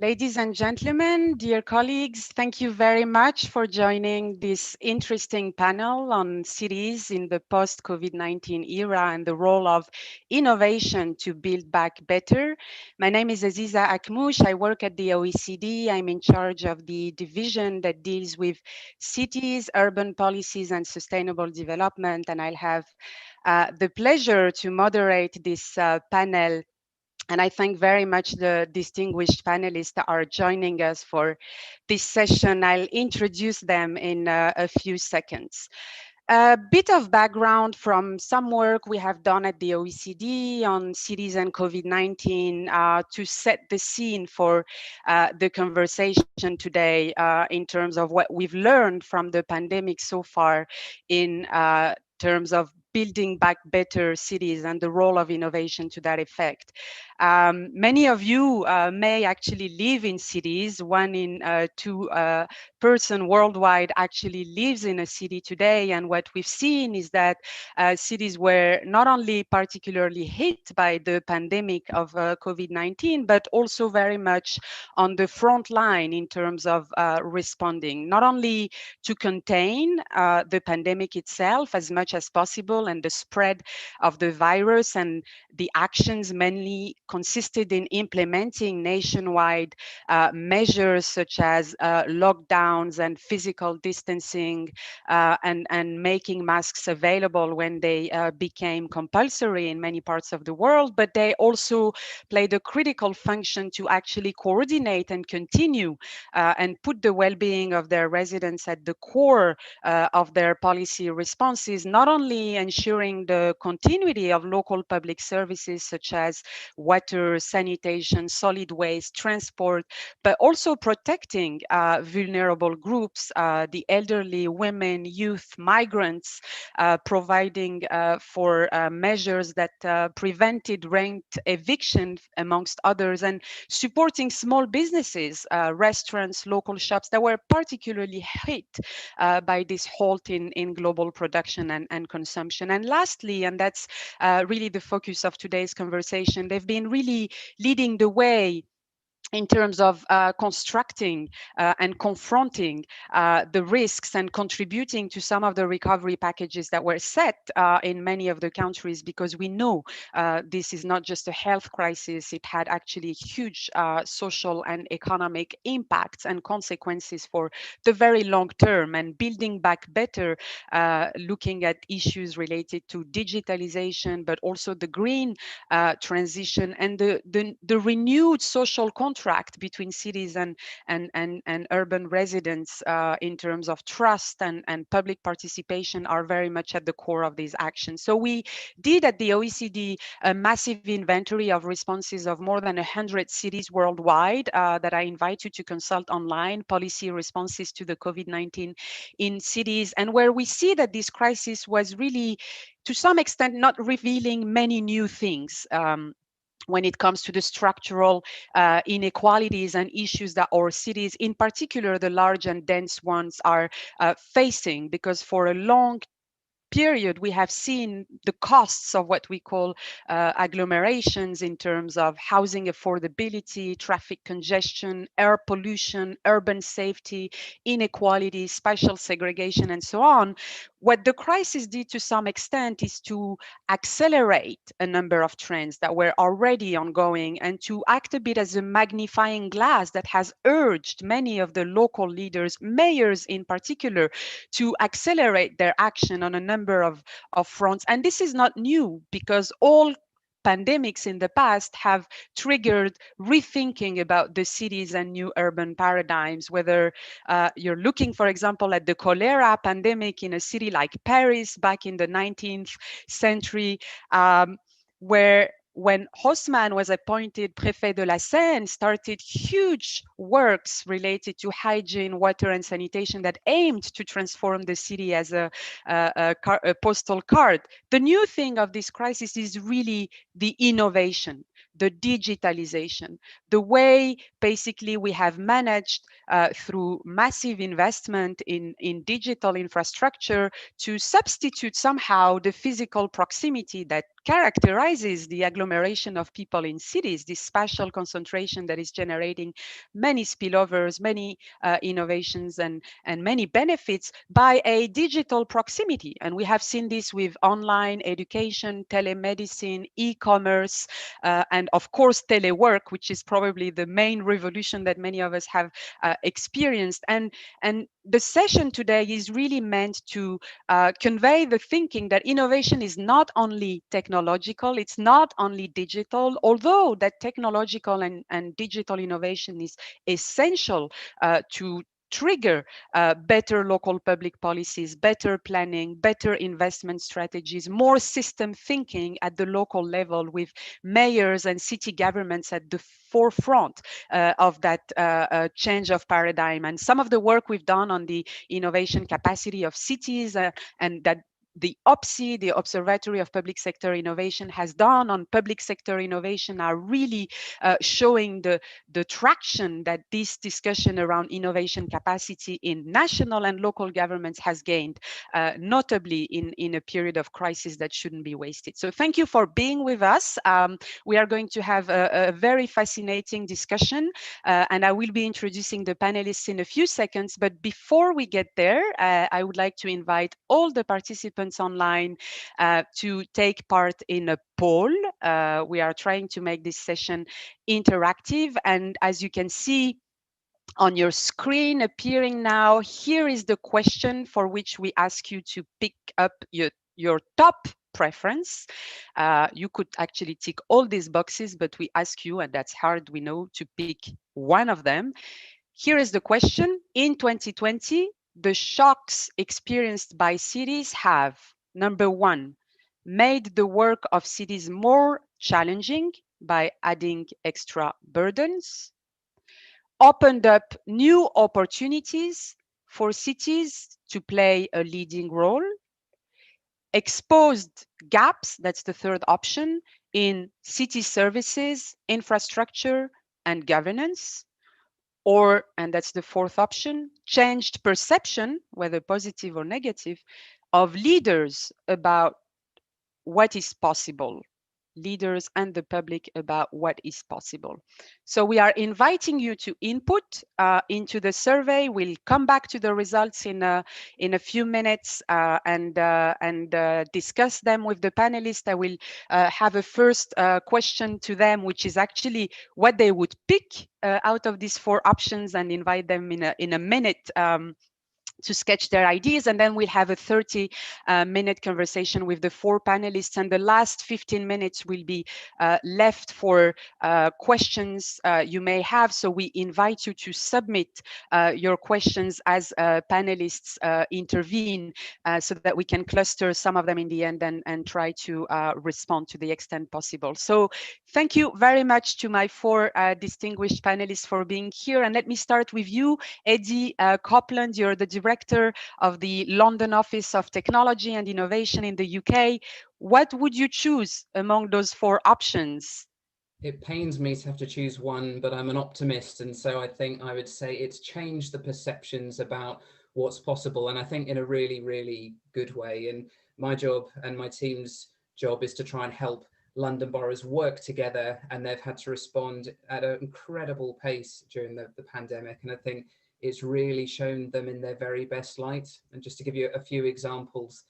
Ladies and gentlemen, dear colleagues, thank you very much for joining this interesting panel on cities in the post-COVID-19 era and the role of innovation to build back better. My name is Aziza Akhmouch. I work at the OECD. I'm in charge of the division that deals with cities, urban policies, and sustainable development. And I'll have the pleasure to moderate this panel, and I thank very much the distinguished panelists that are joining us for this session. I'll introduce them in a few seconds. A bit of background from some work we have done at the OECD on cities and COVID-19 to set the scene for the conversation today in terms of what we've learned from the pandemic so far in terms of building back better cities and the role of innovation to that effect. Many of you may actually live in cities. One in two person worldwide actually lives in a city today. And what we've seen is that cities were not only particularly hit by the pandemic of COVID-19, but also very much on the front line in terms of responding, not only to contain the pandemic itself as much as possible and the spread of the virus, and the actions mainly consisted in implementing nationwide measures such as lockdowns and physical distancing and making masks available when they became compulsory in many parts of the world, but they also played a critical function to actually coordinate and continue and put the well-being of their residents at the core of their policy responses, not only ensuring the continuity of local public services such as water, sanitation, solid waste, transport, but also protecting vulnerable groups, the elderly, women, youth, migrants, providing for measures that prevented rent eviction, amongst others, and supporting small businesses, restaurants, local shops that were particularly hit by this halt in global production and consumption. And lastly, and that's really the focus of today's conversation, they've been really leading the way in terms of constructing and confronting the risks and contributing to some of the recovery packages that were set in many of the countries, because we know this is not just a health crisis. It had actually huge social and economic impacts and consequences for the very long term. And building back better, looking at issues related to digitalization, but also the green transition and the renewed social contract between cities and urban residents in terms of trust and public participation are very much at the core of these actions. So we did at the OECD a massive inventory of responses of more than 100 cities worldwide that I invite you to consult online, policy responses to the COVID-19 in cities, and where we see that this crisis was really, to some extent, not revealing many new things. When it comes to the structural inequalities and issues that our cities, in particular the large and dense ones, are facing, because for a long period, we have seen the costs of what we call agglomerations in terms of housing affordability, traffic congestion, air pollution, urban safety, inequality, spatial segregation, and so on. What the crisis did to some extent is to accelerate a number of trends that were already ongoing and to act a bit as a magnifying glass that has urged many of the local leaders, mayors in particular, to accelerate their action on a number of fronts. And this is not new, because all pandemics in the past have triggered rethinking about the cities and new urban paradigms, whether you're looking, for example, at the cholera pandemic in a city like Paris back in the 19th century, where when Haussmann was appointed Préfet de la Seine, started huge works related to hygiene, water, and sanitation that aimed to transform the city as a postal card. The new thing of this crisis is really the innovation, the digitalization, the way basically we have managed through massive investment in digital infrastructure to substitute somehow the physical proximity that characterizes the agglomeration of people in cities, this spatial concentration that is generating many spillovers, many innovations and many benefits by a digital proximity. And we have seen this with online education, telemedicine, e-commerce, and of course, telework, which is probably the main revolution that many of us have experienced. And the session today is really meant to convey the thinking that innovation is not only technological, it's not only digital, although that technological and digital innovation is essential to trigger better local public policies, better planning, better investment strategies, more system thinking at the local level with mayors and city governments at the forefront of that change of paradigm. And some of the work we've done on the innovation capacity of cities and that the OPSI, the Observatory of Public Sector Innovation, has done on public sector innovation are really showing the traction that this discussion around innovation capacity in national and local governments has gained, notably in a period of crisis that shouldn't be wasted. So thank you for being with us. We are going to have a very fascinating discussion, and I will be introducing the panelists in a few seconds. But before we get there, I would like to invite all the participants online to take part in a poll. We are trying to make this session interactive. And as you can see on your screen appearing now, here is the question for which we ask you to pick up your top preference. You could actually tick all these boxes, but we ask you, and that's hard, we know, to pick one of them. Here is the question. In 2020, the shocks experienced by cities have, number one, made the work of cities more challenging by adding extra burdens, opened up new opportunities for cities to play a leading role, exposed gaps, that's the third option, in city services, infrastructure, and governance, or, and that's the fourth option, changed perception, whether positive or negative, of leaders about what is possible, leaders and the public about what is possible. So we are inviting you to input into the survey. We'll come back to the results in a few minutes and discuss them with the panelists. I will have a first question to them, which is actually what they would pick out of these four options, and invite them in a minute to sketch their ideas, and then we'll have a 30-minute conversation with the four panelists, and the last 15 minutes will be left for questions you may have. So we invite you to submit your questions as panelists intervene, so that we can cluster some of them in the end and try to respond to the extent possible. So thank you very much to my four distinguished panelists for being here, and let me start with you, Eddie Copeland. You're the director of the London Office of Technology and Innovation in the UK. What would you choose among those four options? It pains me to have to choose one, but I'm an optimist. And so I think I would say it's changed the perceptions about what's possible. And I think in a really, really good way. And my job and my team's job is to try and help London boroughs work together. And they've had to respond at an incredible pace during the pandemic. And I think it's really shown them in their very best light. And just to give you a few examples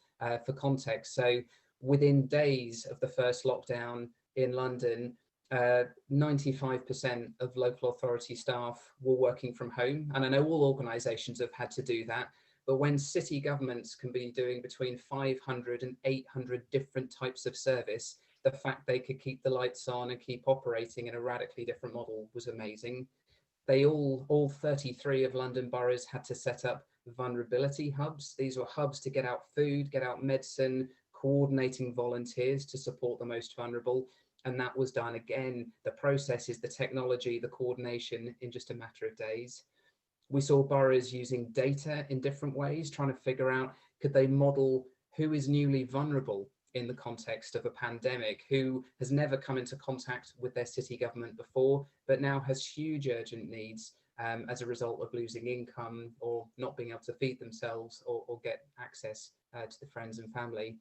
for context. So within days of the first lockdown in London, 95% of local authority staff were working from home. And I know all organisations have had to do that, but when city governments can be doing between 500 and 800 different types of service, the fact they could keep the lights on and keep operating in a radically different model was amazing. They all 33 of London boroughs had to set up vulnerability hubs. These were hubs to get out food, get out medicine, coordinating volunteers to support the most vulnerable. And that was done again, the processes, the technology, the coordination in just a matter of days. We saw boroughs using data in different ways, trying to figure out, could they model who is newly vulnerable in the context of a pandemic, who has never come into contact with their city government before, but now has huge urgent needs as a result of losing income or not being able to feed themselves or get access to the friends and family.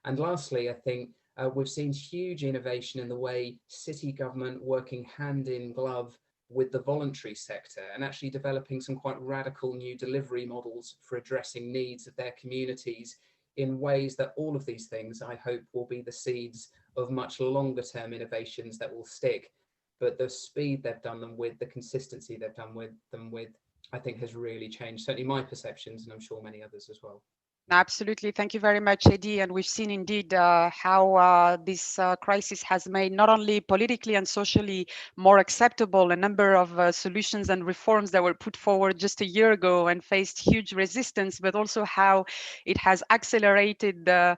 And lastly, I think We've seen huge innovation in the way city government working hand in glove with the voluntary sector and actually developing some quite radical new delivery models for addressing needs of their communities in ways that all of these things, I hope, will be the seeds of much longer term innovations that will stick. But the speed they've done them with, the consistency they've done with them with, I think has really changed, certainly my perceptions, and I'm sure many others as well. Absolutely. Thank you very much, Eddie. And we've seen indeed how this crisis has made not only politically and socially more acceptable a number of solutions and reforms that were put forward just a year ago and faced huge resistance, but also how it has accelerated a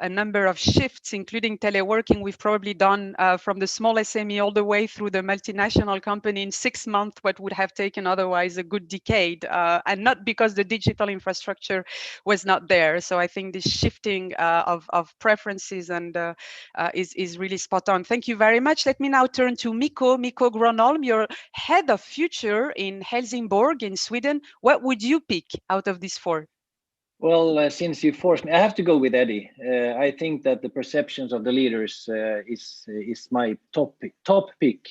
number of shifts, including teleworking. We've probably done from the small SME all the way through the multinational company in 6 months, what would have taken otherwise a good decade, and not because the digital infrastructure was not there. So I think this shifting of preferences and is really spot on. Thank you very much. Let me now turn to Micco Grönholm. You're head of future in Helsingborg in Sweden. What would you pick out of these four? Well, since you forced me, I have to go with Eddie. I think that the perceptions of the leaders is my top pick,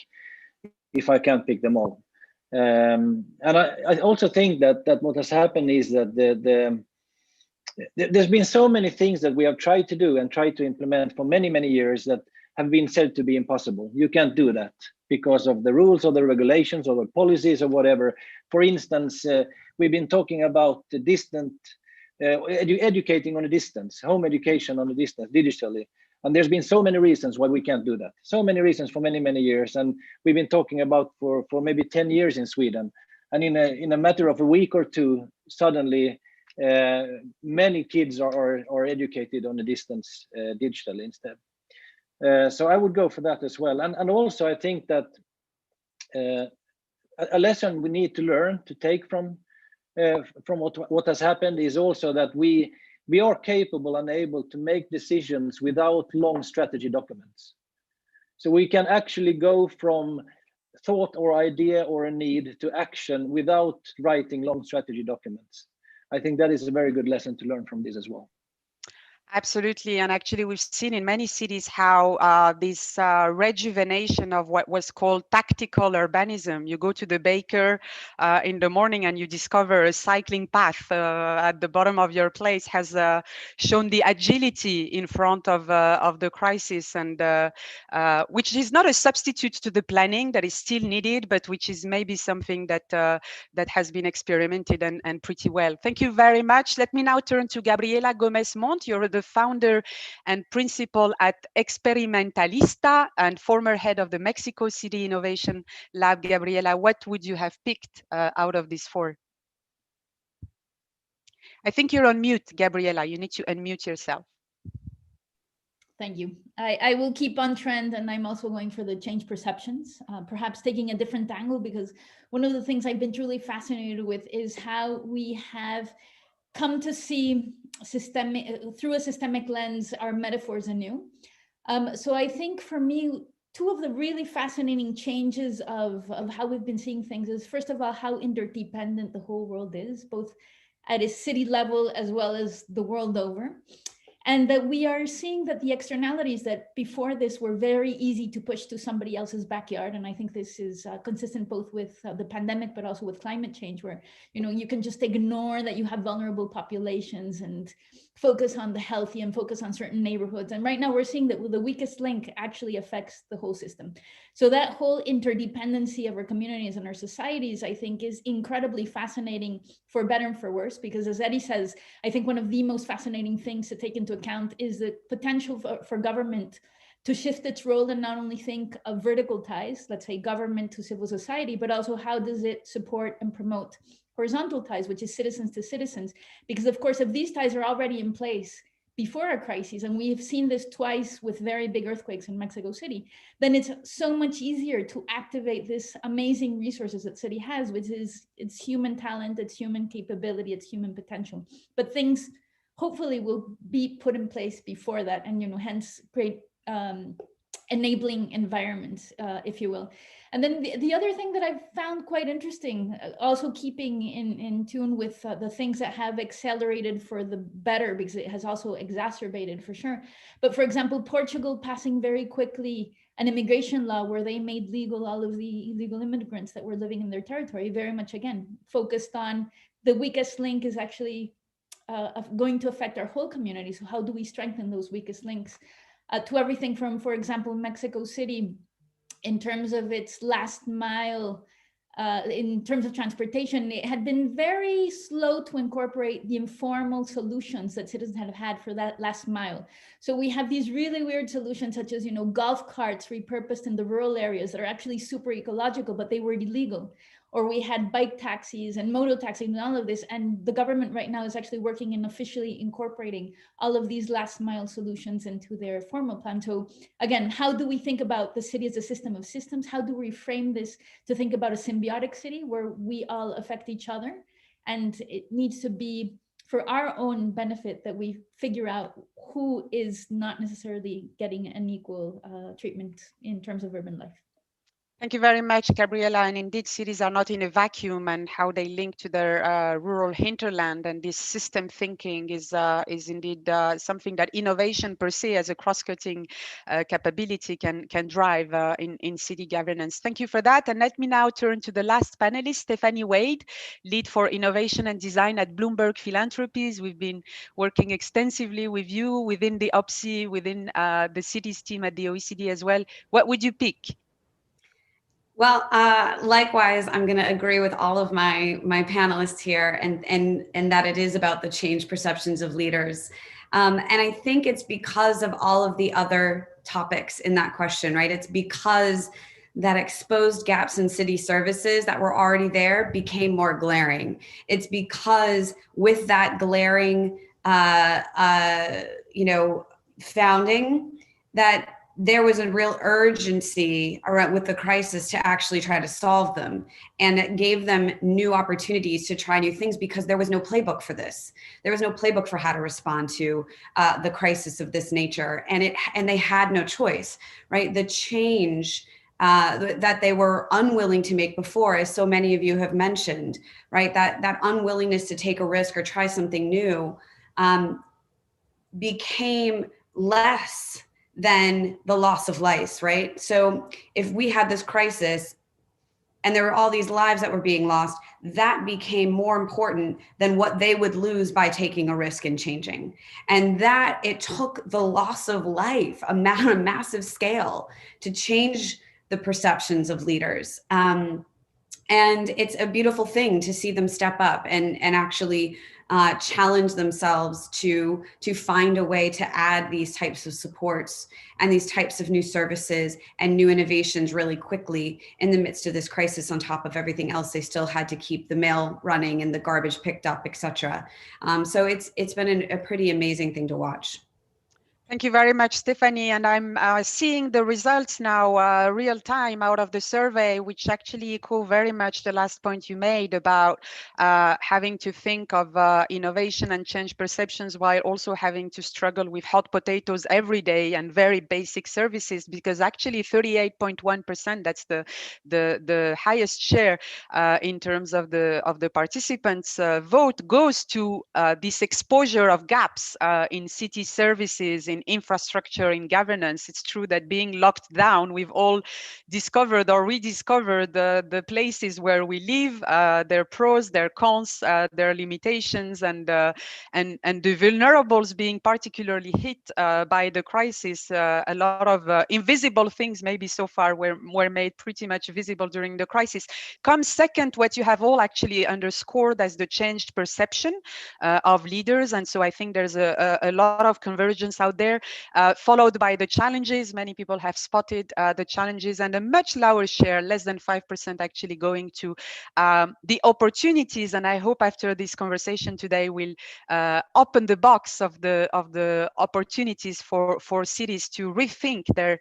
if I can't pick them all. And I also think that what has happened is that there's been so many things that we have tried to do and tried to implement for many, many years that have been said to be impossible. You can't do that because of the rules or the regulations or the policies or whatever. For instance, we've been talking about the distant, educating on a distance, home education on a distance, digitally. And there's been so many reasons why we can't do that. So many reasons for many, many years. And we've been talking about for maybe 10 years in Sweden. And in a matter of a week or two, suddenly, many kids are educated on a distance digitally instead. So I would go for that as well. And also I think that a lesson we need to learn to take from what has happened is also that we are capable and able to make decisions without long strategy documents. So we can actually go from thought or idea or a need to action without writing long strategy documents. I think that is a very good lesson to learn from this as well. Absolutely. And actually, we've seen in many cities how this rejuvenation of what was called tactical urbanism. You go to the baker in the morning and you discover a cycling path at the bottom of your place has shown the agility in front of the crisis, and which is not a substitute to the planning that is still needed, but which is maybe something that that has been experimented and pretty well. Thank you very much. Let me now turn to Gabriella Gomez-Mont. You're the founder and principal at Experimentalista and former head of the Mexico City Innovation Lab. Gabriella, what would you have picked out of these four? I think you're on mute, Gabriella. You need to unmute yourself. Thank you. I will keep on trend, and I'm also going for the change perceptions, perhaps taking a different angle, because one of the things I've been truly fascinated with is how we have come to see through a systemic lens our metaphors anew. So I think for me, two of the really fascinating changes of how we've been seeing things is, first of all, how interdependent the whole world is, both at a city level as well as the world over. And that we are seeing that the externalities that before this were very easy to push to somebody else's backyard. And I think this is consistent both with the pandemic, but also with climate change, where, you know, you can just ignore that you have vulnerable populations and focus on the healthy and focus on certain neighborhoods. And right now we're seeing that the weakest link actually affects the whole system. So that whole interdependency of our communities and our societies, I think, is incredibly fascinating, for better and for worse, because as Eddie says, I think one of the most fascinating things to take into account is the potential for government to shift its role and not only think of vertical ties, let's say government to civil society, but also how does it support and promote horizontal ties, which is citizens to citizens. Because of course, if these ties are already in place before a crisis, and we've seen this twice with very big earthquakes in Mexico City, then it's so much easier to activate this amazing resources that city has, which is its human talent, its human capability, its human potential. But things hopefully will be put in place before that, and, you know, hence great enabling environments, if you will. And then the other thing that I've found quite interesting, also keeping in tune with the things that have accelerated for the better, because it has also exacerbated for sure. But for example, Portugal passing very quickly an immigration law where they made legal all of the illegal immigrants that were living in their territory, very much, again, focused on the weakest link is actually going to affect our whole community. So how do we strengthen those weakest links? To everything from, for example, Mexico City, in terms of its last mile, in terms of transportation, it had been very slow to incorporate the informal solutions that citizens have had for that last mile. So we have these really weird solutions, such as, golf carts repurposed in the rural areas that are actually super ecological, but they were illegal. Or we had bike taxis and moto taxis and all of this. And the government right now is actually working in officially incorporating all of these last mile solutions into their formal plan. So again, how do we think about the city as a system of systems? How do we frame this to think about a symbiotic city where we all affect each other? And it needs to be for our own benefit that we figure out who is not necessarily getting an equal treatment in terms of urban life. Thank you very much, Gabriella. And indeed, cities are not in a vacuum, and how they link to their rural hinterland. And this system thinking is indeed something that innovation per se, as a cross-cutting capability, can drive in city governance. Thank you for that. And let me now turn to the last panelist, Stephanie Wade, lead for innovation and design at Bloomberg Philanthropies. We've been working extensively with you within the OPSI, within the cities team at the OECD as well. What would you pick? Well, likewise, I'm going to agree with all of my panelists here, and that it is about the changed perceptions of leaders. And I think it's because of all of the other topics in that question, right? It's because that exposed gaps in city services that were already there became more glaring. It's because with that glaring, founding, that there was a real urgency around with the crisis to actually try to solve them. And it gave them new opportunities to try new things because there was no playbook for this. There was no playbook for how to respond to the crisis of this nature. And they had no choice, right? The change that they were unwilling to make before, as so many of you have mentioned, right? That unwillingness to take a risk or try something new became less than the loss of life, right? So if we had this crisis and there were all these lives that were being lost, that became more important than what they would lose by taking a risk and changing. And that it took the loss of life on a massive scale to change the perceptions of leaders. And it's a beautiful thing to see them step up and actually challenge themselves to find a way to add these types of supports and these types of new services and new innovations really quickly in the midst of this crisis, on top of everything else they still had to keep the mail running and the garbage picked up, et cetera. So it's been a pretty amazing thing to watch. Thank you very much, Stephanie. And I'm seeing the results now real time out of the survey, which actually echo very much the last point you made about having to think of innovation and change perceptions while also having to struggle with hot potatoes every day and very basic services, because actually 38.1%, that's the highest share in terms of the participants' vote, goes to this exposure of gaps in city services, in infrastructure, in governance. It's true that being locked down, we've all discovered or rediscovered the places where we live, their pros, their cons, their limitations, and the vulnerables being particularly hit by the crisis. A lot of invisible things maybe so far were made pretty much visible during the crisis. Comes second, what you have all actually underscored as the changed perception of leaders. And so I think there's a lot of convergence out there, followed by the challenges. Many people have spotted the challenges, and a much lower share, less than 5% actually, going to the opportunities. And I hope after this conversation today will open the box of the opportunities for cities to rethink their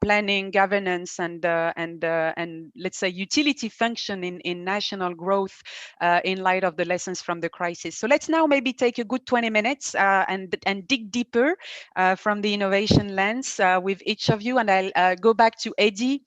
planning, governance, and let's say utility function in national growth in light of the lessons from the crisis. So let's now maybe take a good 20 minutes and dig deeper from the innovation lens with each of you. And I'll go back to Eddie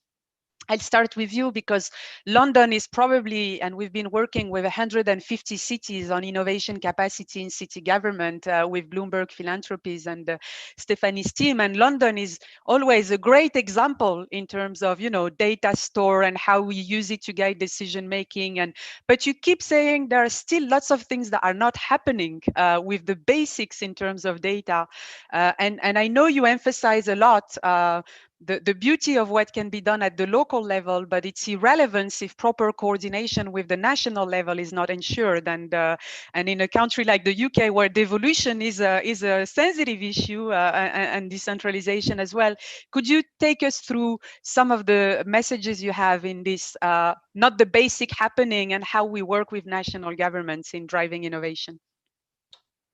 I'll start with you because London is probably, and we've been working with 150 cities on innovation capacity in city government with Bloomberg Philanthropies and Stephanie's team. And London is always a great example in terms of, data store and how we use it to guide decision making. But you keep saying there are still lots of things that are not happening with the basics in terms of data. And I know you emphasize a lot the beauty of what can be done at the local level, but its irrelevance if proper coordination with the national level is not ensured. And in a country like the UK, where devolution is a sensitive issue and decentralization as well, could you take us through some of the messages you have in this, not the basic happening, and how we work with national governments in driving innovation?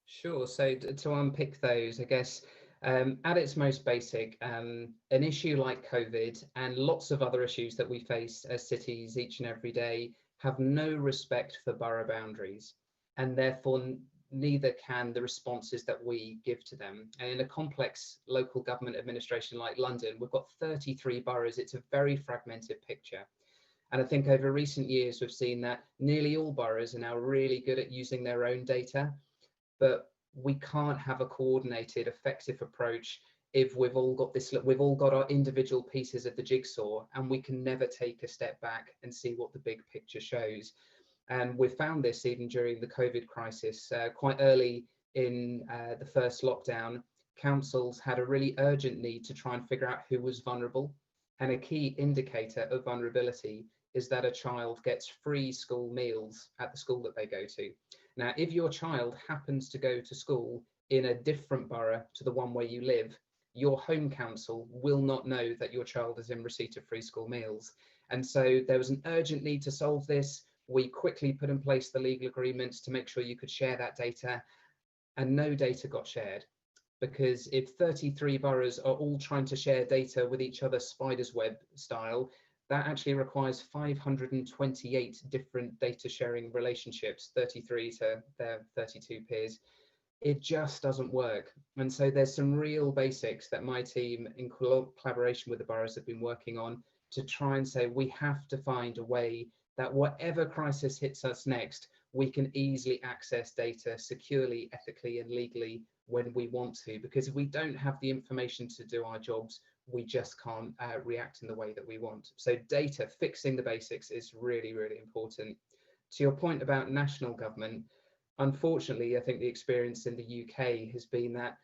Sure. So to unpick those, I guess at its most basic, an issue like COVID and lots of other issues that we face as cities each and every day have no respect for borough boundaries, and therefore neither can the responses that we give to them. And in a complex local government administration like London, we've got 33 boroughs. It's a very fragmented picture. And I think over recent years, we've seen that nearly all boroughs are now really good at using their own data, but we can't have a coordinated, effective approach if we've all got our individual pieces of the jigsaw, and we can never take a step back and see what the big picture shows. And we found this even during the COVID crisis. Quite early in the first lockdown, councils had a really urgent need to try and figure out who was vulnerable. And a key indicator of vulnerability is that a child gets free school meals at the school that they go to. Now, if your child happens to go to school in a different borough to the one where you live, your home council will not know that your child is in receipt of free school meals. And so there was an urgent need to solve this. We quickly put in place the legal agreements to make sure you could share that data, and no data got shared. Because if 33 boroughs are all trying to share data with each other spider's web style, that actually requires 528 different data sharing relationships, 33 to their 32 peers. It just doesn't work. And so there's some real basics that my team, in collaboration with the boroughs, have been working on to try and say we have to find a way that whatever crisis hits us next, we can easily access data securely, ethically, and legally when we want to. Because if we don't have the information to do our jobs, we just can't react in the way that we want. So data, fixing the basics is really, really important. To your point about national government, unfortunately, I think the experience in the UK has been that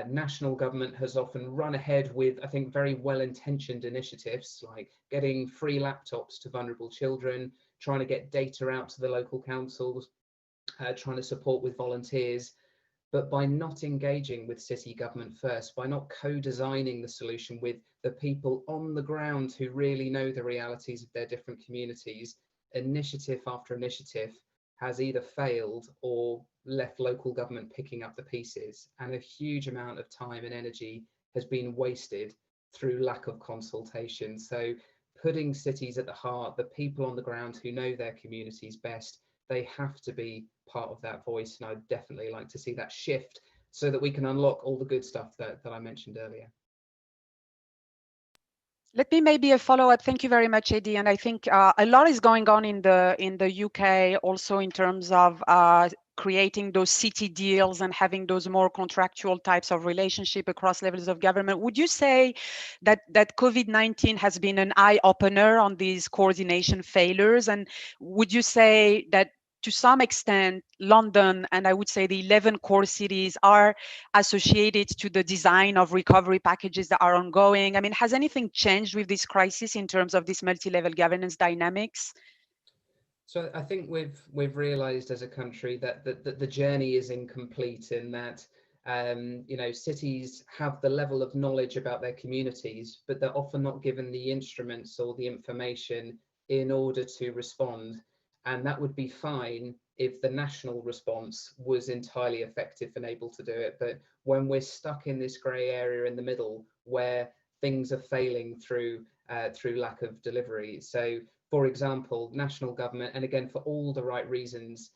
national government has often run ahead with, I think, very well-intentioned initiatives like getting free laptops to vulnerable children, trying to get data out to the local councils, trying to support with volunteers. But by not engaging with city government first, by not co-designing the solution with the people on the ground who really know the realities of their different communities, initiative after initiative has either failed or left local government picking up the pieces. And a huge amount of time and energy has been wasted through lack of consultation. So putting cities at the heart, the people on the ground who know their communities best, they have to be part of that voice. And I'd definitely like to see that shift so that we can unlock all the good stuff that I mentioned earlier. Let me maybe a follow-up. Thank you very much, Eddie. And I think a lot is going on in the UK also in terms of creating those city deals and having those more contractual types of relationship across levels of government. Would you say that COVID-19 has been an eye-opener on these coordination failures? And would you say that to some extent, London and I would say the 11 core cities are associated to the design of recovery packages that are ongoing? I mean, has anything changed with this crisis in terms of this multi-level governance dynamics? So I think we've realised as a country that the journey is incomplete, in that cities have the level of knowledge about their communities, but they're often not given the instruments or the information in order to respond. And that would be fine if the national response was entirely effective and able to do it. But when we're stuck in this grey area in the middle where things are failing through lack of delivery. So, for example, national government, and again, for all the right reasons,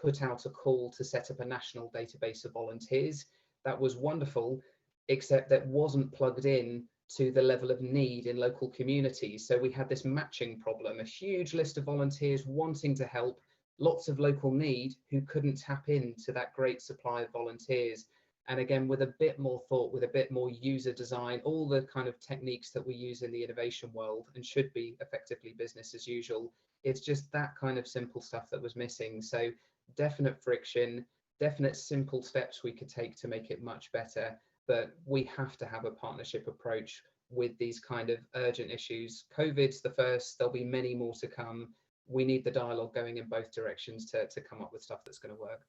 put out a call to set up a national database of volunteers. That was wonderful, except that wasn't plugged in to the level of need in local communities. So we had this matching problem, a huge list of volunteers wanting to help, lots of local need who couldn't tap into that great supply of volunteers. And again, with a bit more thought, with a bit more user design, all the kind of techniques that we use in the innovation world and should be effectively business as usual, it's just that kind of simple stuff that was missing. So definite friction, definite simple steps we could take to make it much better. But we have to have a partnership approach with these kind of urgent issues. COVID's the first, there'll be many more to come. We need the dialogue going in both directions to come up with stuff that's going to work.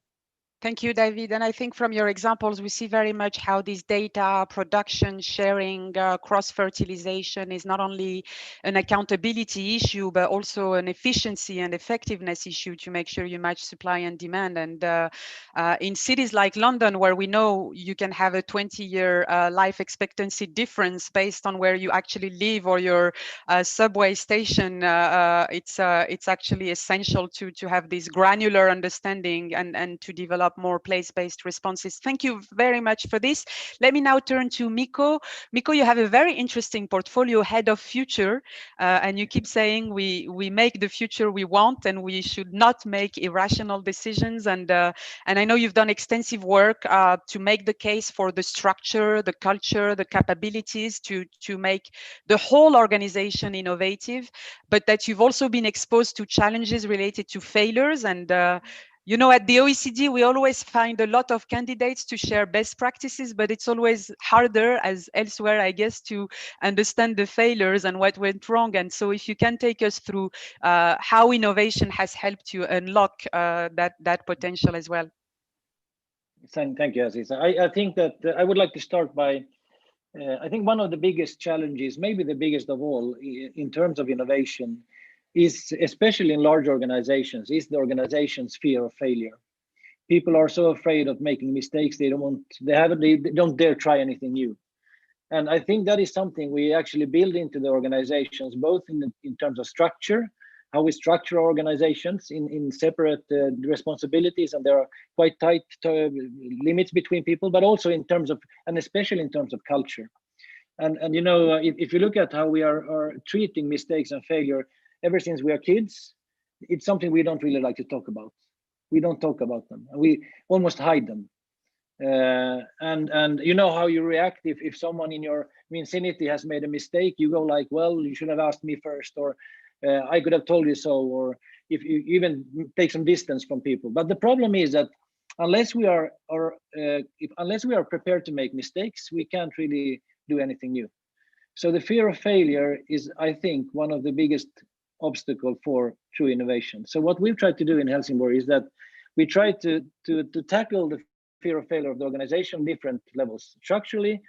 Thank you, David. And I think from your examples, we see very much how this data production, sharing, cross-fertilization is not only an accountability issue, but also an efficiency and effectiveness issue to make sure you match supply and demand. And in cities like London, where we know you can have a 20-year life expectancy difference based on where you actually live or your subway station, it's actually essential to have this granular understanding and to develop more place-based responses. Thank you very much for this. Let me now turn to Micco. Micco, you have a very interesting portfolio, Head of Future, and you keep saying we make the future we want and we should not make irrational decisions. And I know you've done extensive work to make the case for the structure, the culture, the capabilities to make the whole organization innovative, but that you've also been exposed to challenges related to failures. And you know, at the OECD, we always find a lot of candidates to share best practices, but it's always harder, as elsewhere, I guess, to understand the failures and what went wrong. And so if you can take us through how innovation has helped you unlock that potential as well. Thank you, Aziza. I think that I would like to start by, I think one of the biggest challenges, maybe the biggest of all in terms of innovation, is, especially in large organizations, is the organization's fear of failure. People are so afraid of making mistakes, they don't dare try anything new. And I think that is something we actually build into the organizations, both in terms of structure, how we structure our organizations in separate responsibilities, and there are quite tight limits between people, but also in terms of, and especially in terms of culture. And you know, if you look at how we are treating mistakes and failure, ever since we are kids, it's something we don't really like to talk about. We don't talk about them. We almost hide them. And you know how you react if someone in your vicinity has made a mistake, you go like, well, you should have asked me first, or I could have told you so, or if you even take some distance from people. But the problem is that unless we are prepared to make mistakes, we can't really do anything new. So the fear of failure is, I think, one of the biggest obstacle for true innovation. So what we've tried to do in Helsingborg is that we try to tackle the fear of failure of the organization on different levels, structurally,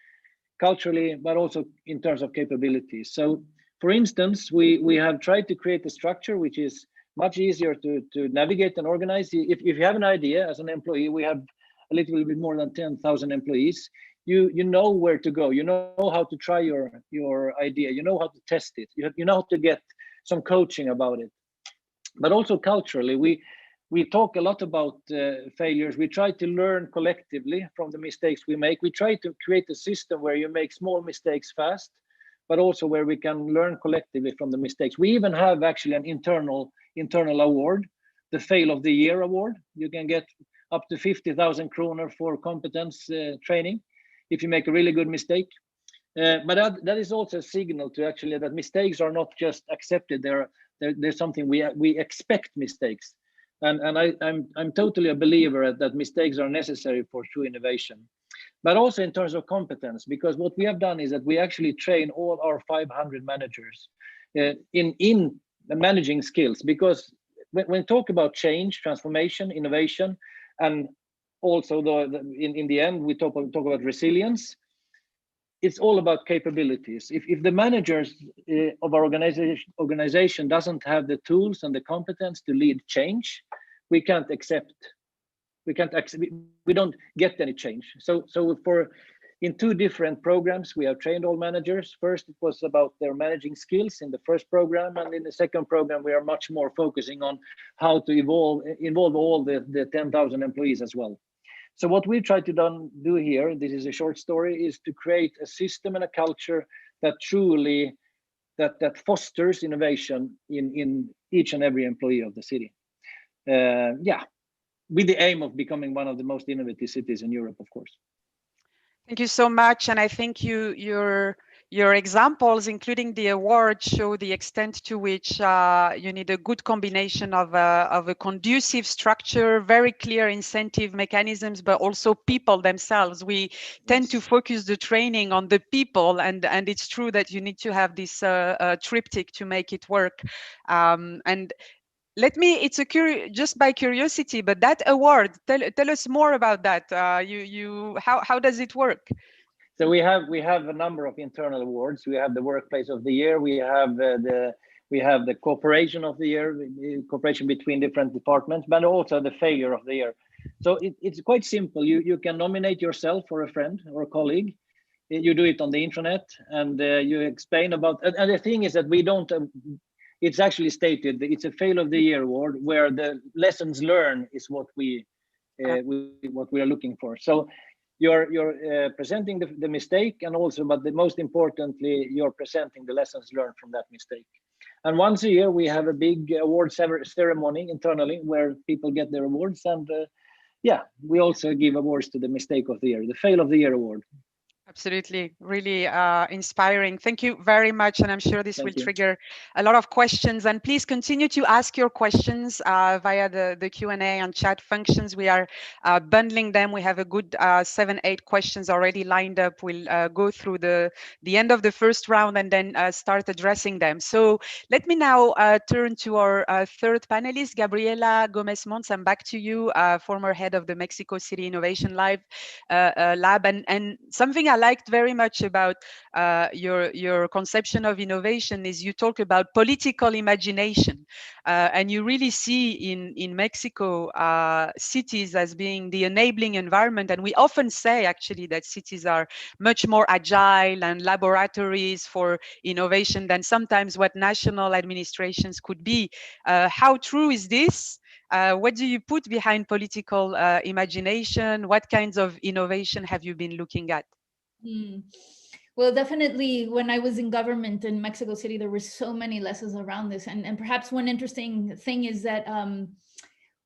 culturally, but also in terms of capabilities. So for instance, we have tried to create a structure which is much easier to navigate and organize. If you have an idea as an employee, we have a little bit more than 10,000 employees. You know where to go, you know how to try your idea, you know how to test it, you know how to get some coaching about it. But also culturally, we talk a lot about failures. We try to learn collectively from the mistakes we make. We try to create a system where you make small mistakes fast, but also where we can learn collectively from the mistakes. We even have actually an internal award, the Fail of the Year award. You can get up to 50,000 kronor for competence training if you make a really good mistake. But that is also a signal to actually that mistakes are not just accepted. There's something we expect mistakes, and I'm totally a believer that mistakes are necessary for true innovation. But also in terms of competence, because what we have done is that we actually train all our 500 managers in managing skills. Because when we talk about change, transformation, innovation, and also in the end we talk about resilience, it's all about capabilities. If the managers of our organization doesn't have the tools and the competence to lead change, we can't accept. We don't get any change. So in two different programs, we have trained all managers. First, it was about their managing skills in the first program, and in the second program, we are much more focusing on how to involve all the 10,000 employees as well. So what we try to do here, this is a short story, is to create a system and a culture that truly that fosters innovation in each and every employee of the city. With the aim of becoming one of the most innovative cities in Europe, of course. Thank you so much. And I think your examples, including the award, show the extent to which you need a good combination of a conducive structure, very clear incentive mechanisms, but also people themselves. We tend to focus the training on the people, and it's true that you need to have this triptych to make it work. And it's just by curiosity, but that award, tell us more about that. How does it work? So we have a number of internal awards. We have the Workplace of the Year. We have the Cooperation of the Year, cooperation between different departments, but also the Failure of the Year. So it's quite simple. You can nominate yourself or a friend or a colleague. You do it on the internet, and you explain about. And the thing is that we don't. It's actually stated that it's a Fail of the Year award, where the lessons learned is what we are looking for. So you're presenting the mistake, and also, but most importantly, you're presenting the lessons learned from that mistake. And once a year, we have a big award ceremony internally where people get their awards. And we also give awards to the Mistake of the Year, the Fail of the Year award. Absolutely, really inspiring. Thank you very much, and I'm sure this will trigger a lot of questions. And please continue to ask your questions via the Q&A and chat functions. We are bundling them. We have a good 7-8 questions already lined up. We'll go through the end of the first round and then start addressing them. So let me now turn to our third panelist, Gabriella Gomez-Mont. I'm back to you, former head of the Mexico City Innovation Lab. And something I liked very much about your conception of innovation is you talk about political imagination, and you really see in Mexico cities as being the enabling environment. And we often say actually that cities are much more agile and laboratories for innovation than sometimes what national administrations could be. How true is this? What do you put behind political imagination? What kinds of innovation have you been looking at? Well, definitely when I was in government in Mexico City, there were so many lessons around this. And perhaps one interesting thing is that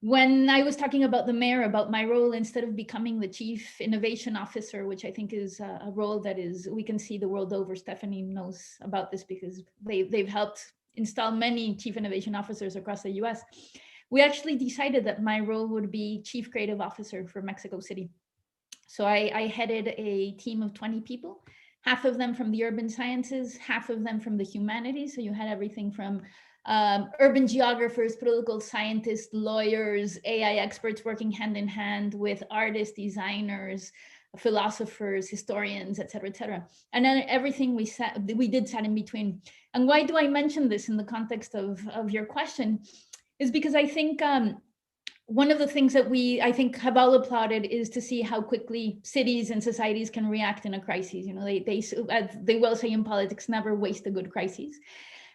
when I was talking about the mayor, about my role, instead of becoming the chief innovation officer, which I think is a role that we can see the world over. Stephanie knows about this because they've helped install many chief innovation officers across the US. We actually decided that my role would be chief creative officer for Mexico City. So I headed a team of 20 people, half of them from the urban sciences, half of them from the humanities. So you had everything from urban geographers, political scientists, lawyers, AI experts working hand in hand with artists, designers, philosophers, historians, et cetera, and then everything we did sat in between. And why do I mention this in the context of your question is because I think one of the things that I think have all applauded is to see how quickly cities and societies can react in a crisis. You know, they will say in politics, never waste a good crisis.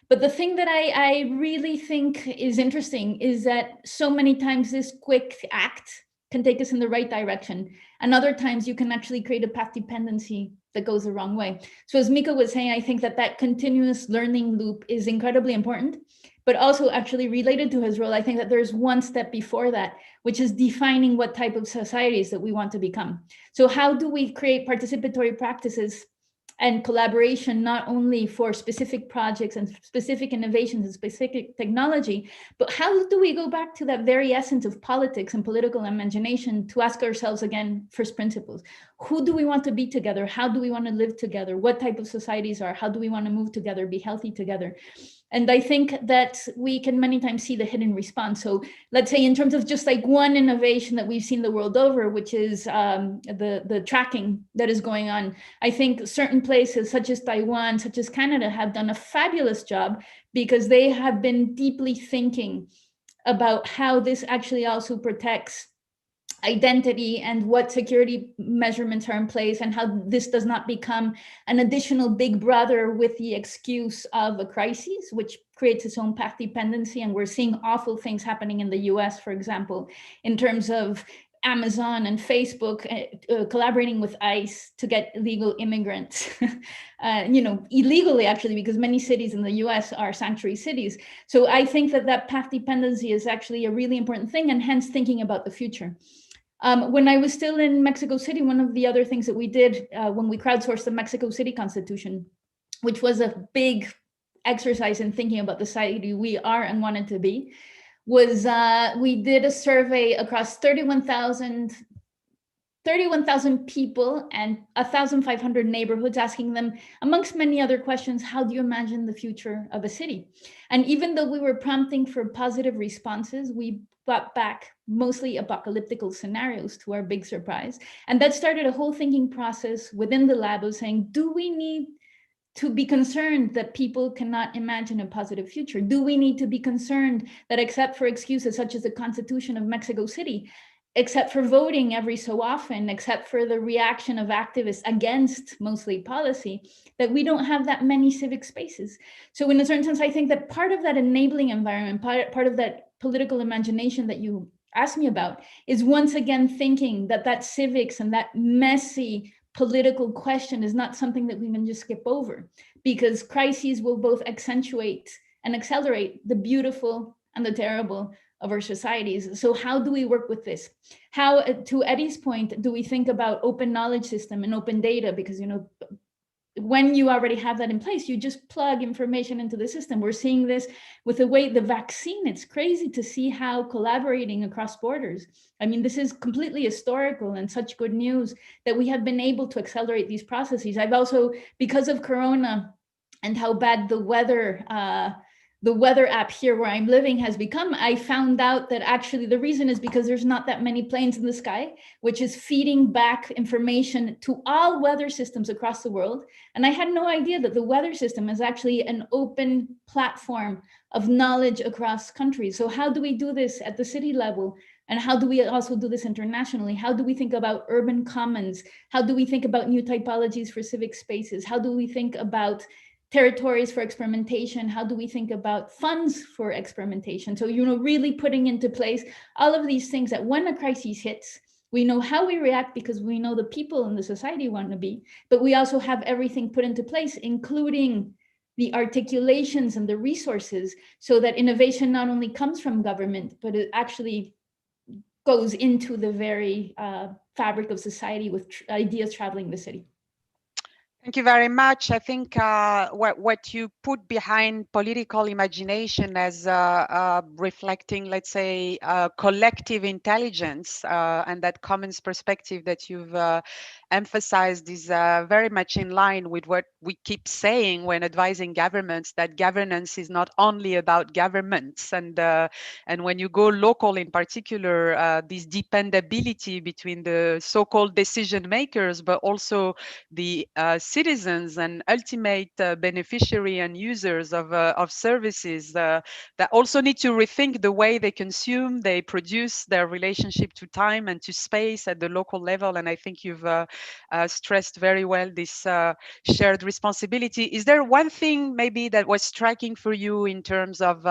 But the thing that I really think is interesting is that so many times this quick act can take us in the right direction. And other times you can actually create a path dependency that goes the wrong way. So as Micco was saying, I think that continuous learning loop is incredibly important, but also actually related to his role. I think that there's one step before that, which is defining what type of societies that we want to become. So how do we create participatory practices and collaboration, not only for specific projects and specific innovations and specific technology, but how do we go back to that very essence of politics and political imagination to ask ourselves again, first principles? Who do we want to be together? How do we want to live together? What type of societies are? How do we want to move together, be healthy together? And I think that we can many times see the hidden response. So let's say in terms of just like one innovation that we've seen the world over, which is the tracking that is going on. I think certain places such as Taiwan, such as Canada have done a fabulous job because they have been deeply thinking about how this actually also protects identity and what security measurements are in place and how this does not become an additional big brother with the excuse of a crisis, which creates its own path dependency. And we're seeing awful things happening in the US, for example, in terms of Amazon and Facebook collaborating with ICE to get illegal immigrants, illegally actually, because many cities in the US are sanctuary cities. So I think that path dependency is actually a really important thing, and hence thinking about the future. When I was still in Mexico City, one of the other things that we did when we crowdsourced the Mexico City Constitution, which was a big exercise in thinking about the society we are and wanted to be, was we did a survey across 31,000 people and 1,500 neighborhoods, asking them, amongst many other questions, how do you imagine the future of a city? And even though we were prompting for positive responses, we got back mostly apocalyptical scenarios, to our big surprise. And that started a whole thinking process within the lab of saying, do we need to be concerned that people cannot imagine a positive future? Do we need to be concerned that, except for excuses such as the Constitution of Mexico City, except for voting every so often, except for the reaction of activists against mostly policy, that we don't have that many civic spaces? So in a certain sense, I think that part of that enabling environment, part of that political imagination that you asked me about, is once again thinking that civics and that messy political question is not something that we can just skip over, because crises will both accentuate and accelerate the beautiful and the terrible of our societies. So how do we work with this? How, to Eddie's point, do we think about open knowledge system and open data? Because, when you already have that in place, you just plug information into the system. We're seeing this with the vaccine. It's crazy to see how collaborating across borders. I mean, this is completely historical and such good news that we have been able to accelerate these processes. I've also, because of Corona and how bad the weather app here where I'm living has become, I found out that actually the reason is because there's not that many planes in the sky, which is feeding back information to all weather systems across the world. And I had no idea that the weather system is actually an open platform of knowledge across countries. So how do we do this at the city level? And how do we also do this internationally? How do we think about urban commons? How do we think about new typologies for civic spaces? How do we think about territories for experimentation? How do we think about funds for experimentation? So, really putting into place all of these things that when a crisis hits, we know how we react because we know the people in the society want to be, but we also have everything put into place, including the articulations and the resources, so that innovation not only comes from government, but it actually goes into the very fabric of society with ideas traveling the city. Thank you very much. I think what you put behind political imagination as reflecting, let's say, collective intelligence and that commons perspective that you've emphasized is very much in line with what we keep saying when advising governments, that governance is not only about governments. And when you go local in particular, this dependability between the so-called decision makers, but also the citizens and ultimate beneficiary and users of services that also need to rethink the way they consume, they produce, their relationship to time and to space at the local level. And I think you've stressed very well this shared responsibility. Is there one thing maybe that was striking for you in terms of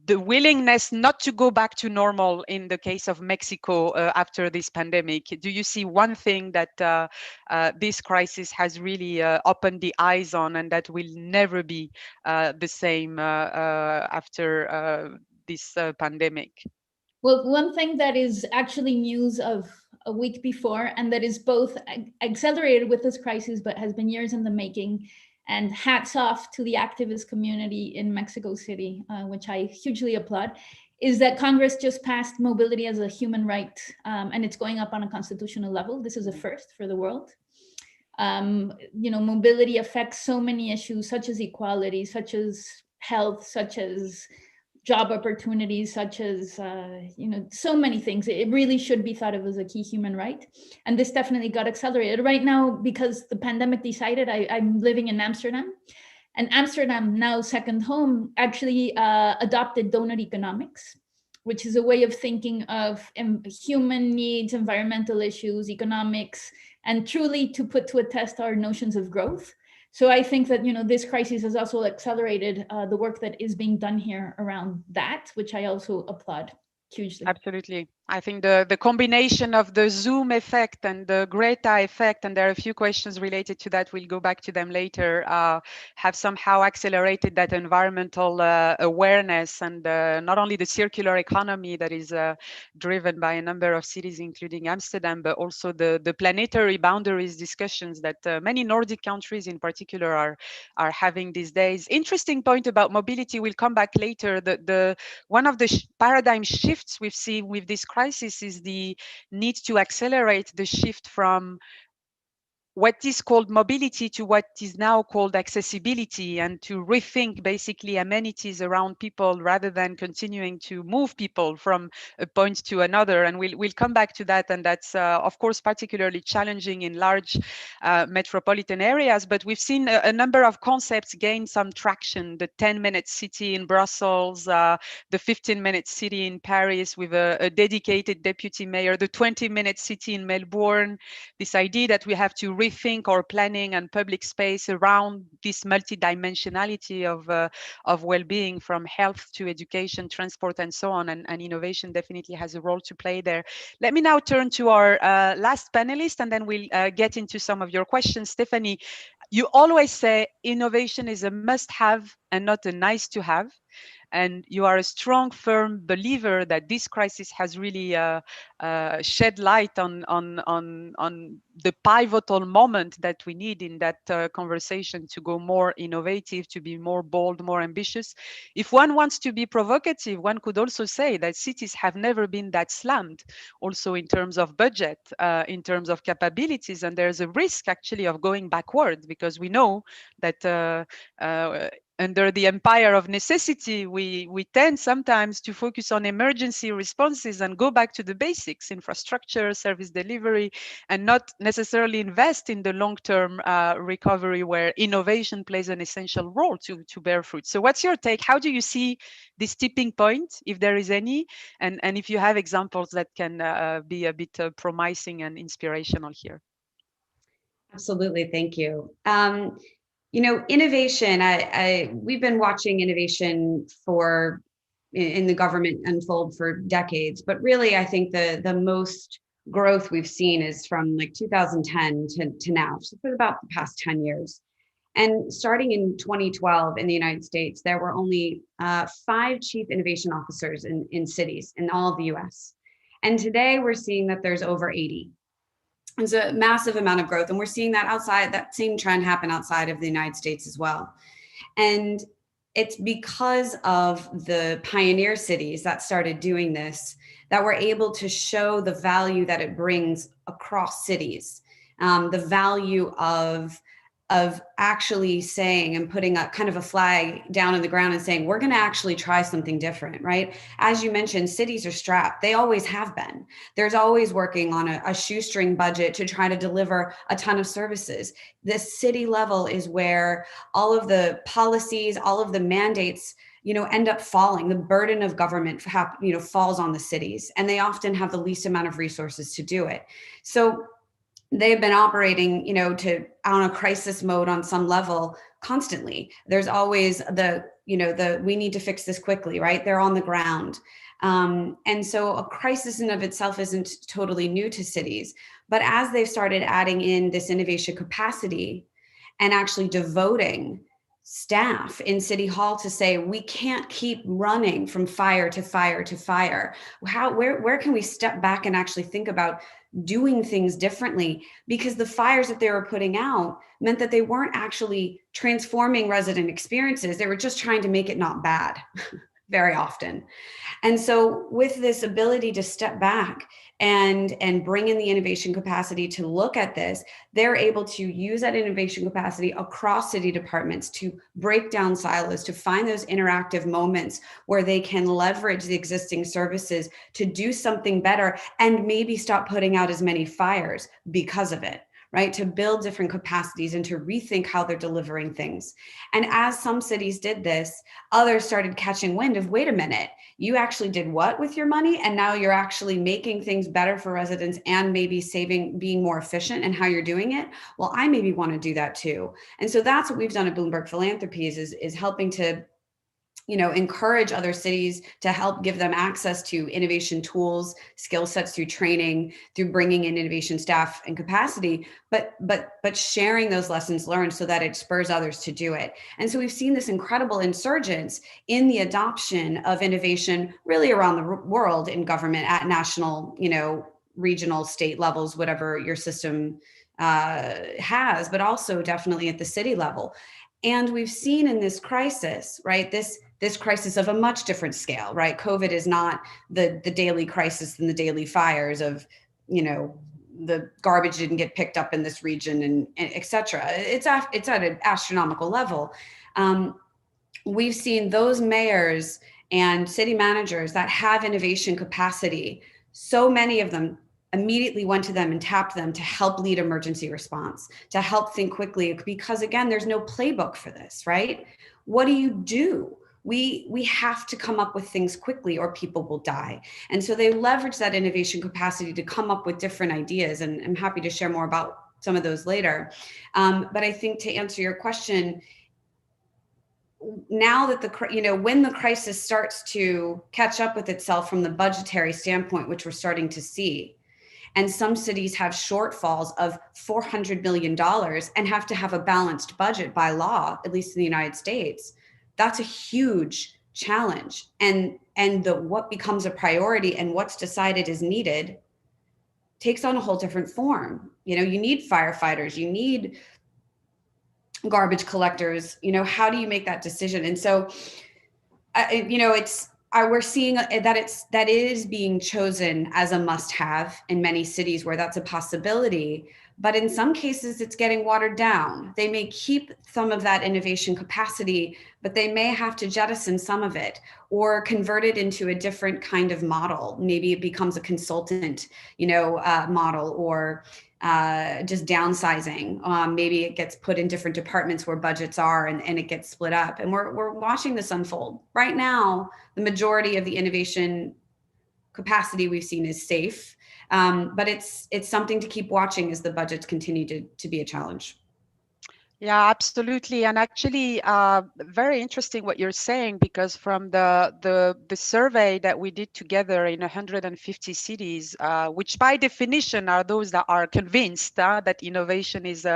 the willingness not to go back to normal in the case of Mexico after this pandemic? Do you see one thing that this crisis has really opened the eyes on and that will never be the same after this pandemic? Well, one thing that is actually news of a week before, and that is both accelerated with this crisis, but has been years in the making, and hats off to the activist community in Mexico City, which I hugely applaud, is that Congress just passed mobility as a human right, and it's going up on a constitutional level. This is a first for the world. Mobility affects so many issues, such as equality, such as health, such as job opportunities, such as, so many things. It really should be thought of as a key human right. And this definitely got accelerated right now because the pandemic decided. I'm living in Amsterdam, and Amsterdam, now second home, actually adopted donut economics, which is a way of thinking of human needs, environmental issues, economics, and truly to put to a test our notions of growth. So I think that, this crisis has also accelerated the work that is being done here around that, which I also applaud hugely. Absolutely. I think the combination of the Zoom effect and the Greta effect, and there are a few questions related to that, we'll go back to them later, have somehow accelerated that environmental awareness, and not only the circular economy that is driven by a number of cities, including Amsterdam, but also the planetary boundaries discussions that many Nordic countries in particular are having these days. Interesting point about mobility, we'll come back later. One of the paradigm shifts we've seen with this crisis is the need to accelerate the shift from what is called mobility to what is now called accessibility, and to rethink basically amenities around people rather than continuing to move people from a point to another. And we'll come back to that. And that's, of course, particularly challenging in large metropolitan areas. But we've seen a number of concepts gain some traction. The 10-minute city in Brussels, the 15-minute city in Paris with a dedicated deputy mayor, the 20-minute city in Melbourne, this idea that we have to rethink our planning and public space around this multidimensionality of well-being, from health to education, transport, and so on. And innovation definitely has a role to play there. Let me now turn to our last panelist, and then we'll get into some of your questions. Stephanie, you always say innovation is a must-have and not a nice-to-have. And you are a strong, firm believer that this crisis has really shed light on the pivotal moment that we need in that conversation to go more innovative, to be more bold, more ambitious. If one wants to be provocative, one could also say that cities have never been that slammed, also in terms of budget, in terms of capabilities, and there's a risk actually of going backward, because we know that under the empire of necessity, we tend sometimes to focus on emergency responses and go back to the basics, infrastructure, service delivery, and not necessarily invest in the long-term recovery, where innovation plays an essential role to bear fruit. So what's your take? How do you see this tipping point, if there is any, and if you have examples that can be a bit promising and inspirational here? Absolutely, thank you. You know, innovation, we've been watching innovation in the government unfold for decades, but really I think the most growth we've seen is from like 2010 to now, so for about the past 10 years. And starting in 2012 in the United States, there were only 5 chief innovation officers in cities in all of the US. And today we're seeing that there's over 80. It's a massive amount of growth. And we're seeing that same trend happen outside of the United States as well. And it's because of the pioneer cities that started doing this that we're able to show the value that it brings across cities, the value of actually saying and putting a kind of a flag down in the ground and saying, we're going to actually try something different, right? As you mentioned, cities are strapped. They always have been. There's always working on a shoestring budget to try to deliver a ton of services. The city level is where all of the policies, all of the mandates, end up falling. The burden of government, falls on the cities, and they often have the least amount of resources to do it. So they've been operating, on a crisis mode on some level constantly. There's always we need to fix this quickly, right? They're on the ground. And so a crisis in of itself isn't totally new to cities, but as they've started adding in this innovation capacity and actually devoting staff in City Hall to say, we can't keep running from fire to fire to fire. Where can we step back and actually think about doing things differently? Because the fires that they were putting out meant that they weren't actually transforming resident experiences. They were just trying to make it not bad very often. And so with this ability to step back and bring in the innovation capacity to look at this, they're able to use that innovation capacity across city departments to break down silos, to find those interactive moments where they can leverage the existing services to do something better and maybe stop putting out as many fires because of it, right? To build different capacities and to rethink how they're delivering things. And as some cities did this, others started catching wind of, wait a minute, you actually did what with your money? And now you're actually making things better for residents and maybe being more efficient in how you're doing it. Well, I maybe want to do that too. And so that's what we've done at Bloomberg Philanthropies is helping to encourage other cities to help give them access to innovation tools, skill sets through training, through bringing in innovation staff and capacity, but sharing those lessons learned so that it spurs others to do it. And so we've seen this incredible insurgence in the adoption of innovation really around the world in government at national, regional, state levels, whatever your system has, but also definitely at the city level. And we've seen in this crisis, right, this crisis of a much different scale, right? COVID is not the daily crisis and the daily fires of, the garbage didn't get picked up in this region and et cetera. It's at an astronomical level. We've seen those mayors and city managers that have innovation capacity, so many of them immediately went to them and tapped them to help lead emergency response, to help think quickly, because again, there's no playbook for this, right? What do? We have to come up with things quickly or people will die. And so they leverage that innovation capacity to come up with different ideas. And I'm happy to share more about some of those later. But I think to answer your question, now that when the crisis starts to catch up with itself from the budgetary standpoint, which we're starting to see, and some cities have shortfalls of $400 million and have to have a balanced budget by law, at least in the United States, that's a huge challenge. And what becomes a priority and what's decided is needed takes on a whole different form. You need firefighters, you need garbage collectors, how do you make that decision? And so, we're seeing that it is being chosen as a must-have in many cities where that's a possibility, but in some cases it's getting watered down. They may keep some of that innovation capacity, but they may have to jettison some of it or convert it into a different kind of model. Maybe it becomes a consultant, model, or just downsizing. Maybe it gets put in different departments where budgets are and it gets split up. And we're watching this unfold. Right now, the majority of the innovation capacity we've seen is safe, but it's something to keep watching as the budgets continue to be a challenge. Yeah, absolutely. And actually, very interesting what you're saying, because from the survey that we did together in 150 cities, which by definition are those that are convinced that innovation is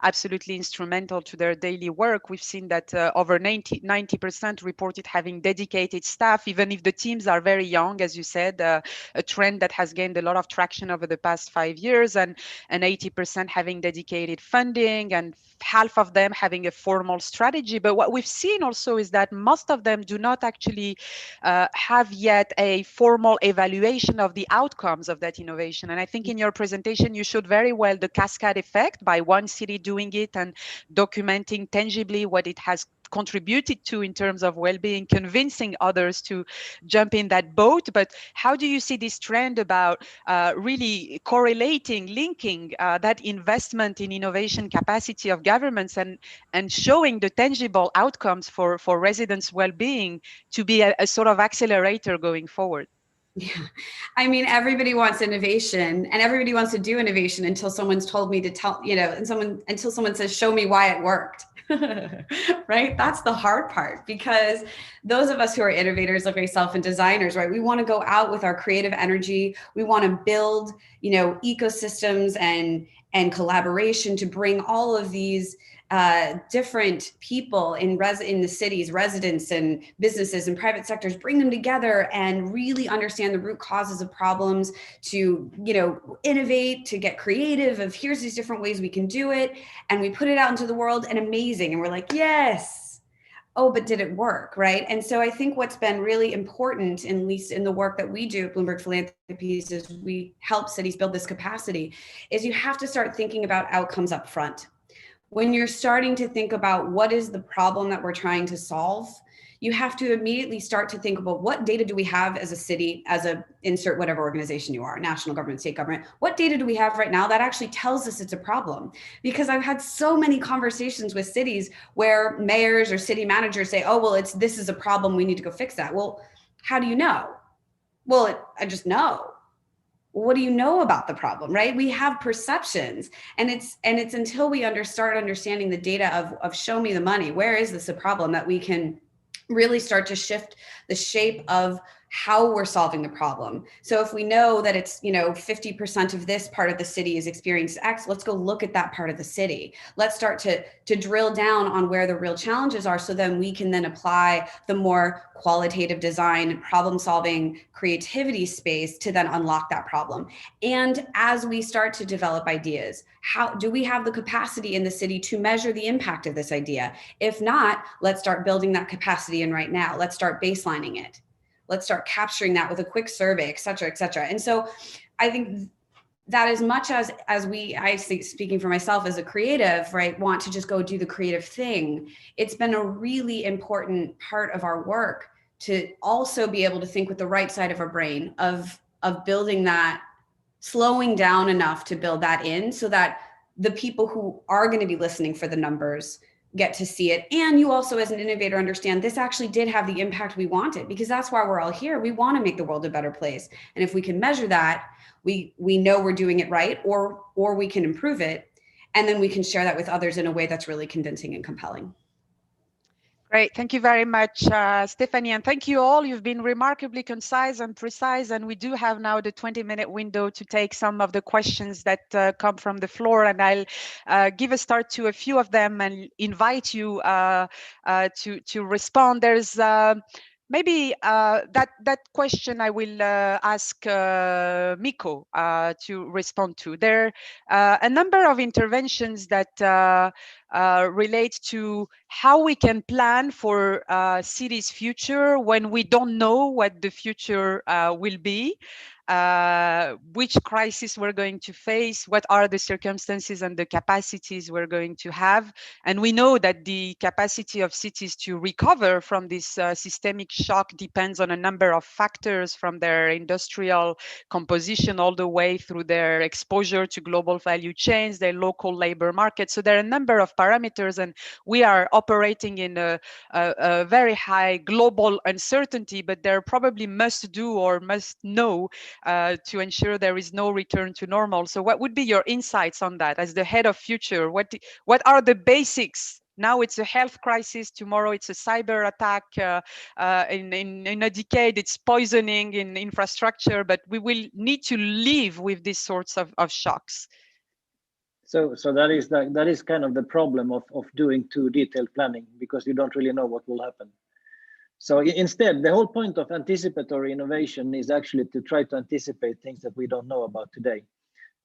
absolutely instrumental to their daily work, we've seen that over 90% reported having dedicated staff, even if the teams are very young, as you said, a trend that has gained a lot of traction over the past 5 years, and 80% having dedicated funding, and half of them having a formal strategy. But what we've seen also is that most of them do not actually have yet a formal evaluation of the outcomes of that innovation. And I think in your presentation, you showed very well the cascade effect by one city doing it and documenting tangibly what it has contributed to in terms of well-being, convincing others to jump in that boat. But how do you see this trend about really correlating, linking that investment in innovation capacity of governments and showing the tangible outcomes for residents' well-being to be a sort of accelerator going forward? Yeah, I mean, everybody wants innovation and everybody wants to do innovation until someone's told me to tell, until someone says, show me why it worked. Right? That's the hard part, because those of us who are innovators like myself and designers, right? We want to go out with our creative energy. We want to build, ecosystems and collaboration to bring all of these different people in the cities, residents and businesses and private sectors, bring them together and really understand the root causes of problems, to, innovate, to get creative of here's these different ways we can do it. And we put it out into the world and amazing. And we're like, yes. Oh, but did it work? Right. And so I think what's been really important, at least in the work that we do at Bloomberg Philanthropies, is we help cities build this capacity, is you have to start thinking about outcomes up front. When you're starting to think about what is the problem that we're trying to solve, you have to immediately start to think about what data do we have as a city, as a insert whatever organization you are, national government, state government, what data do we have right now that actually tells us it's a problem? Because I've had so many conversations with cities where mayors or city managers say, oh, well, this is a problem, we need to go fix that. Well, how do you know? Well, I just know. What do you know about the problem, right? We have perceptions, and it's until we start understanding the data of show me the money, where is this a problem, that we can really start to shift the shape of how we're solving the problem. So if we know that it's, 50% of this part of the city is experiencing X, let's go look at that part of the city. Let's start to drill down on where the real challenges are, so then we can then apply the more qualitative design, problem solving, creativity space to then unlock that problem. And as we start to develop ideas, how do we have the capacity in the city to measure the impact of this idea? If not, let's start building that capacity in right now. Let's start baselining it. Let's start capturing that with a quick survey, et cetera, et cetera. And so I think that as much as I think, speaking for myself as a creative, right, want to just go do the creative thing, it's been a really important part of our work to also be able to think with the right side of our brain of building that, slowing down enough to build that in, so that the people who are going to be listening for the numbers get to see it. And you also, as an innovator, understand this actually did have the impact we wanted, because that's why we're all here. We want to make the world a better place. And if we can measure that, we know we're doing it right, or we can improve it. And then we can share that with others in a way that's really convincing and compelling. Great. Thank you very much, Stephanie. And thank you all. You've been remarkably concise and precise. And we do have now the 20-minute window to take some of the questions that come from the floor. And I'll give a start to a few of them and invite you to respond. There's maybe that question I will ask Micco to respond to. There are a number of interventions that relate to how we can plan for cities' future when we don't know what the future will be. Which crisis we're going to face, what are the circumstances and the capacities we're going to have. And we know that the capacity of cities to recover from this systemic shock depends on a number of factors, from their industrial composition all the way through their exposure to global value chains, their local labor market. So there are a number of parameters, and we are operating in a very high global uncertainty, but there are probably must do or must know to ensure there is no return to normal. So what would be your insights on that as the head of future? What are the basics? Now it's a health crisis, tomorrow it's a cyber attack, in a decade it's poisoning in infrastructure, but we will need to live with these sorts of shocks. So that is kind of the problem of doing too detailed planning, because you don't really know what will happen. So instead, the whole point of anticipatory innovation is actually to try to anticipate things that we don't know about today.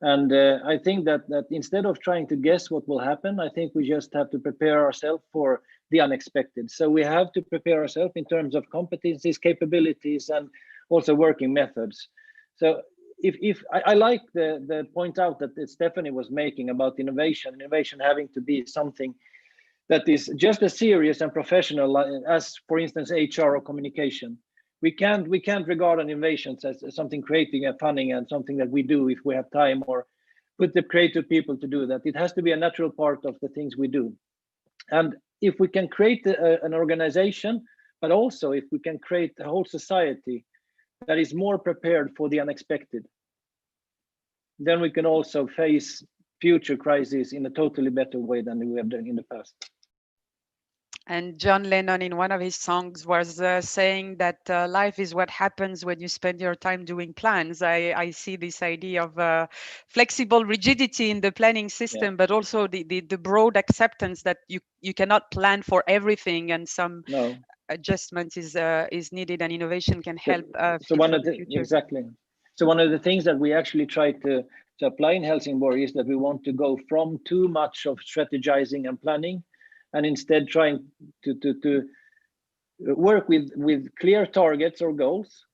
And I think that instead of trying to guess what will happen, I think we just have to prepare ourselves for the unexpected. So we have to prepare ourselves in terms of competencies, capabilities, and also working methods. So if I like the point out that Stephanie was making about innovation having to be something that is just as serious and professional as, for instance, HR or communication. We can't regard an innovation as something creating and funny and something that we do if we have time or put the creative people to do that. It has to be a natural part of the things we do. And if we can create an organization, but also if we can create a whole society that is more prepared for the unexpected, then we can also face future crises in a totally better way than we have done in the past. And John Lennon, in one of his songs, was saying that life is what happens when you spend your time doing plans. I see this idea of flexible rigidity in the planning system, but also the broad acceptance that you cannot plan for everything, and some adjustment is needed, and innovation can help. So one of the exactly. So one of the things that we actually try to apply in Helsingborg is that we want to go from too much of strategizing and planning, and instead trying to work with clear targets or goals,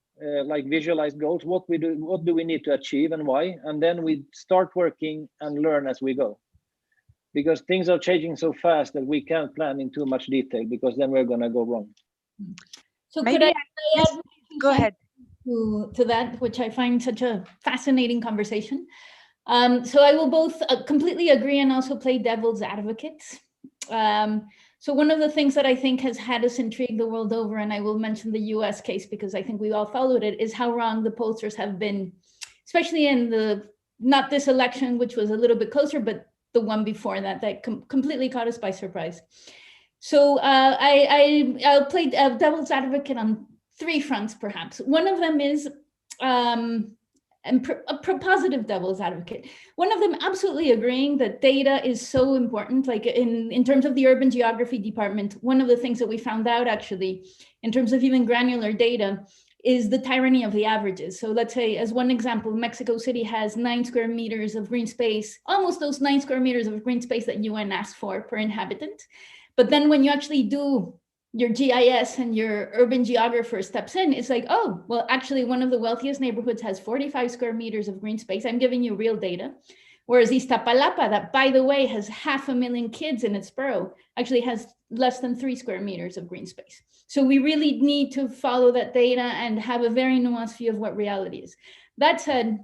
like visualized goals. What do we need to achieve and why? And then we start working and learn as we go. Because things are changing so fast that we can't plan in too much detail, because then we're going to go wrong. So maybe could I add go ahead to that, which I find such a fascinating conversation. So I will both completely agree and also play devil's advocate. So one of the things that I think has had us intrigued the world over, and I will mention the US case because I think we all followed it, is how wrong the pollsters have been, especially in not this election, which was a little bit closer, but the one before that completely caught us by surprise. So I'll play devil's advocate on three fronts, perhaps. One of them is a positive devil's advocate. One of them absolutely agreeing that data is so important. Like in terms of the urban geography department, one of the things that we found out actually, in terms of even granular data, is the tyranny of the averages. So let's say, as one example, Mexico City has 9 square meters of green space, almost those 9 square meters of green space that UN asked for per inhabitant. But then when you actually do your GIS and your urban geographer steps in, it's like, oh, well, actually one of the wealthiest neighborhoods has 45 square meters of green space. I'm giving you real data. Whereas Iztapalapa, that by the way, has 500,000 kids in its borough, actually has less than 3 square meters of green space. So we really need to follow that data and have a very nuanced view of what reality is. That said,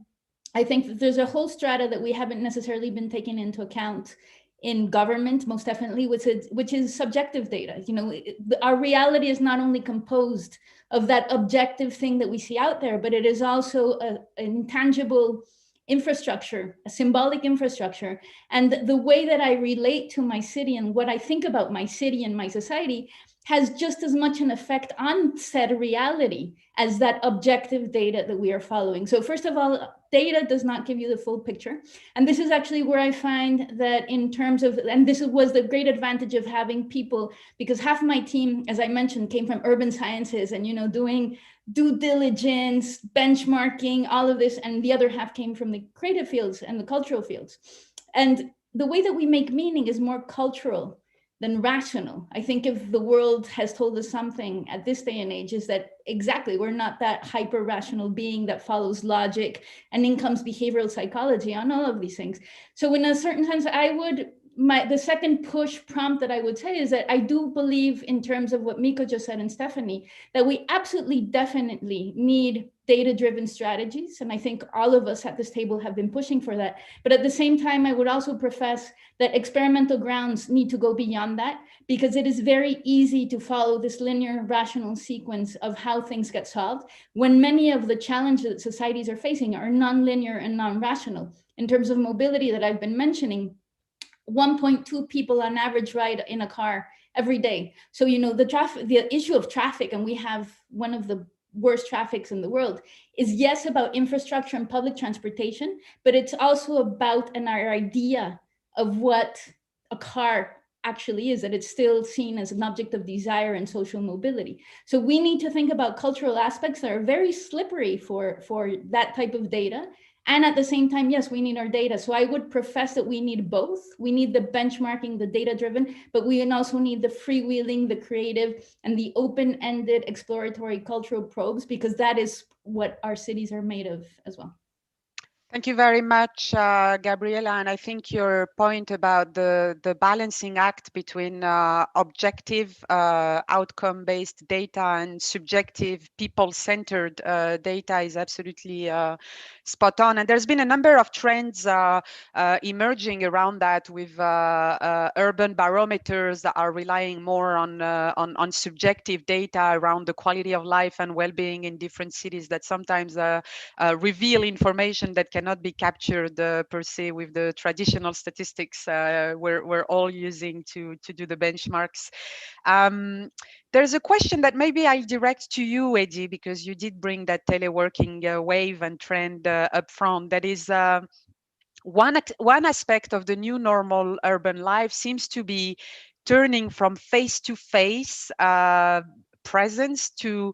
I think that there's a whole strata that we haven't necessarily been taking into account in government, most definitely, which is subjective data. You know, our reality is not only composed of that objective thing that we see out there, but it is also an intangible infrastructure, a symbolic infrastructure. And the way that I relate to my city and what I think about my city and my society has just as much an effect on said reality as that objective data that we are following. So first of all, data does not give you the full picture. And this is actually where I find that in terms of, and this was the great advantage of having people, because half my team, as I mentioned, came from urban sciences and, you know, doing due diligence, benchmarking, all of this, and the other half came from the creative fields and the cultural fields. And the way that we make meaning is more cultural than rational. I think if the world has told us something at this day and age is that exactly, we're not that hyper rational being that follows logic and in comes behavioral psychology on all of these things. So in a certain sense, I would, the second push prompt that I would say is that I do believe, in terms of what Micco just said and Stephanie, that we absolutely definitely need data-driven strategies. And I think all of us at this table have been pushing for that. But at the same time, I would also profess that experimental grounds need to go beyond that, because it is very easy to follow this linear rational sequence of how things get solved when many of the challenges that societies are facing are non-linear and non-rational. In terms of mobility that I've been mentioning, 1.2 people on average ride in a car every day. So, you know, the issue of traffic, and we have one of the worst traffics in the world, is yes about infrastructure and public transportation, but it's also about our idea of what a car actually is, that it's still seen as an object of desire and social mobility. So we need to think about cultural aspects that are very slippery for that type of data. And at the same time, yes, we need our data. So I would profess that we need both. We need the benchmarking, the data-driven, but we also need the freewheeling, the creative, and the open-ended exploratory cultural probes, because that is what our cities are made of as well. Thank you very much, Gabriella. And I think your point about the balancing act between objective outcome-based data and subjective people-centered data is absolutely spot on. And there's been a number of trends emerging around that, with urban barometers that are relying more on subjective data around the quality of life and well-being in different cities that sometimes reveal information that cannot be captured per se with the traditional statistics we're all using to do the benchmarks. There's a question that maybe I'll direct to you, Eddie, because you did bring that teleworking wave and trend up front. That is one aspect of the new normal urban life seems to be turning from face-to-face presence to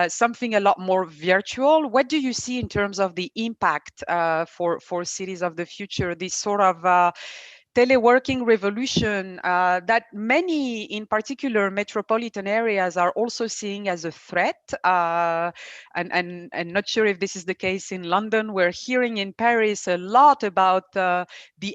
something a lot more virtual. What do you see in terms of the impact for cities of the future, this sort of teleworking revolution that many, in particular metropolitan areas, are also seeing as a threat? And not sure if this is the case in London. We're hearing in Paris a lot about the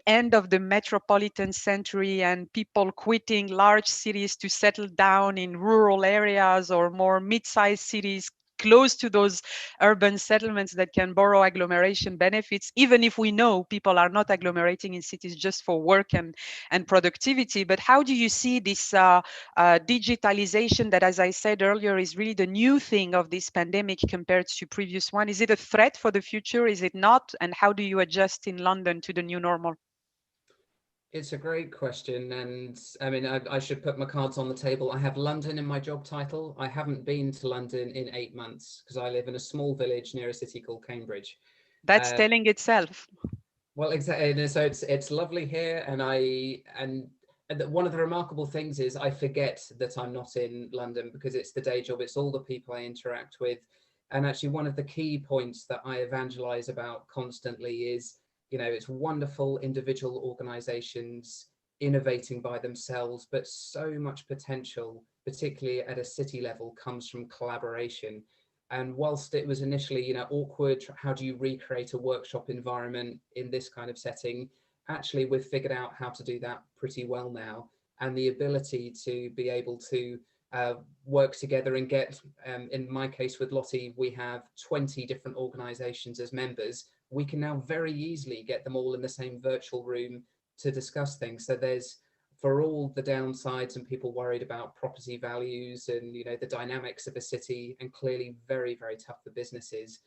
end of the metropolitan century and people quitting large cities to settle down in rural areas or more mid-sized cities close to those urban settlements that can borrow agglomeration benefits, even if we know people are not agglomerating in cities just for work and productivity. But how do you see this digitalization that, as I said earlier, is really the new thing of this pandemic compared to previous one? Is it a threat for the future? Is it not? And how do you adjust in London to the new normal? It's a great question, and I mean, I should put my cards on the table. I have London in my job title. I haven't been to London in 8 months because I live in a small village near a city called Cambridge. That's telling itself. Well, exactly. So it's lovely here, and one of the remarkable things is I forget that I'm not in London because it's the day job. It's all the people I interact with, and actually one of the key points that I evangelize about constantly is, it's wonderful individual organizations innovating by themselves, but so much potential, particularly at a city level, comes from collaboration. And whilst it was initially, awkward, how do you recreate a workshop environment in this kind of setting? Actually, we've figured out how to do that pretty well now. And the ability to be able to work together and get, in my case with Lottie, we have 20 different organizations as members. We can now very easily get them all in the same virtual room to discuss things. So there's, for all the downsides and people worried about property values and the dynamics of a city, and clearly very, very tough for businesses,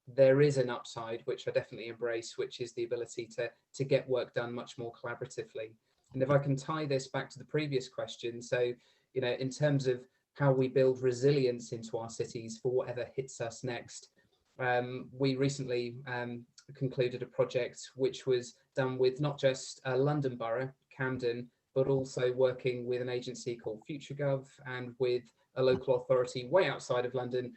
there is an upside which I definitely embrace, which is the ability to get work done much more collaboratively. And if I can tie this back to the previous question, so in terms of how we build resilience into our cities for whatever hits us next, we recently concluded a project which was done with not just London Borough, Camden, but also working with an agency called FutureGov and with a local authority way outside of London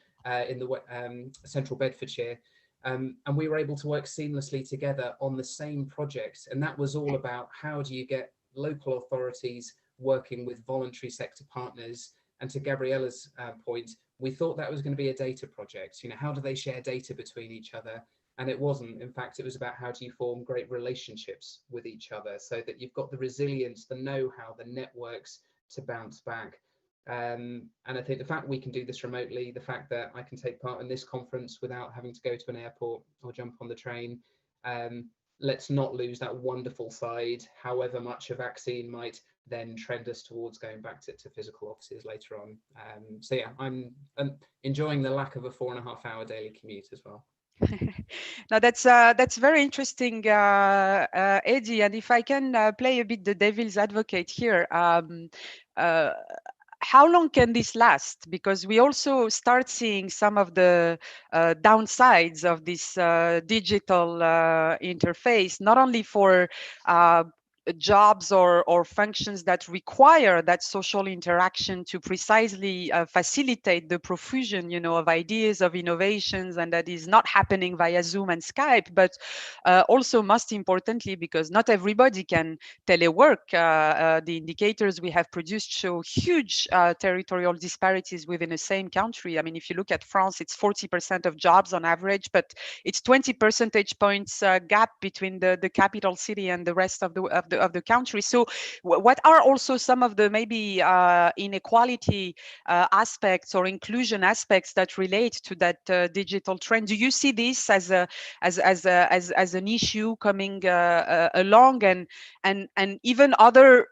in the central Bedfordshire. And we were able to work seamlessly together on the same project. And that was all about how do you get local authorities working with voluntary sector partners. And to Gabriella's point, we thought that was going to be a data project. How do they share data between each other? And it wasn't. In fact, it was about how do you form great relationships with each other so that you've got the resilience, the know-how, the networks to bounce back. And I think the fact we can do this remotely, the fact that I can take part in this conference without having to go to an airport or jump on the train, let's not lose that wonderful side, however much a vaccine might then trend us towards going back to physical offices later on. So yeah, I'm enjoying the lack of a 4.5-hour daily commute as well. Now that's very interesting, Eddie. And if I can play a bit the devil's advocate here, how long can this last? Because we also start seeing some of the downsides of this digital interface, not only for jobs or functions that require that social interaction to precisely facilitate the profusion, of ideas, of innovations, and that is not happening via Zoom and Skype, but also most importantly, because not everybody can telework. The indicators we have produced show huge territorial disparities within the same country. I mean, if you look at France, it's 40% of jobs on average, but it's 20 percentage points gap between the capital city and the rest of the country. So what are also some of the maybe inequality aspects or inclusion aspects that relate to that digital trend? Do you see this as an issue coming along, and even other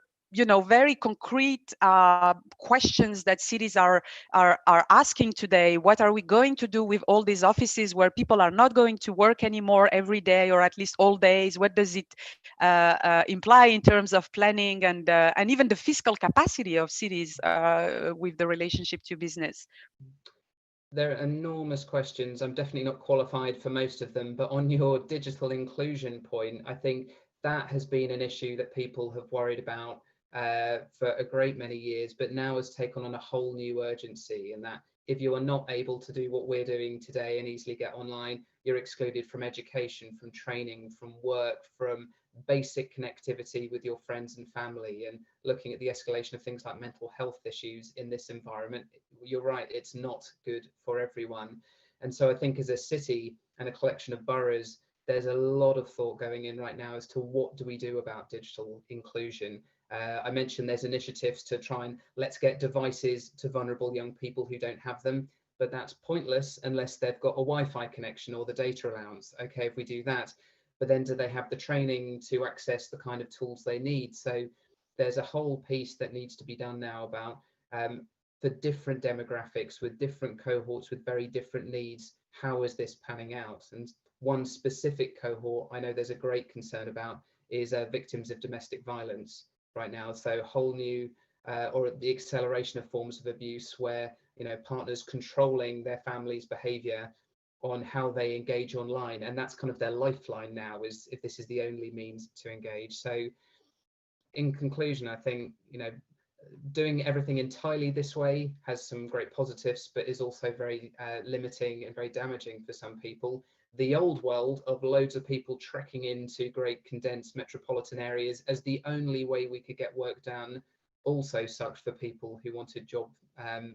very concrete questions that cities are asking today? What are we going to do with all these offices where people are not going to work anymore every day, or at least all days? What does it imply in terms of planning and even the fiscal capacity of cities with the relationship to business? They're enormous questions. I'm definitely not qualified for most of them, but on your digital inclusion point, I think that has been an issue that people have worried about for a great many years, but now has taken on a whole new urgency. And that if you are not able to do what we're doing today and easily get online, you're excluded from education, from training, from work, from basic connectivity with your friends and family, and looking at the escalation of things like mental health issues in this environment. You're right, it's not good for everyone. And so I think as a city and a collection of boroughs, there's a lot of thought going in right now as to what do we do about digital inclusion. I mentioned there's initiatives to try and let's get devices to vulnerable young people who don't have them, but that's pointless unless they've got a Wi-Fi connection or the data allowance. Okay, if we do that, but then do they have the training to access the kind of tools they need? So there's a whole piece that needs to be done now about the different demographics with different cohorts with very different needs. How is this panning out? And one specific cohort I know there's a great concern about is victims of domestic violence right now. So whole new or the acceleration of forms of abuse where, you know, partners controlling their family's behavior on how they engage online, and that's kind of their lifeline now, is if this is the only means to engage. So in conclusion, I think, you know, doing everything entirely this way has some great positives, but is also very limiting and very damaging for some people. The old world of loads of people trekking into great condensed metropolitan areas as the only way we could get work done also sucked for people who wanted job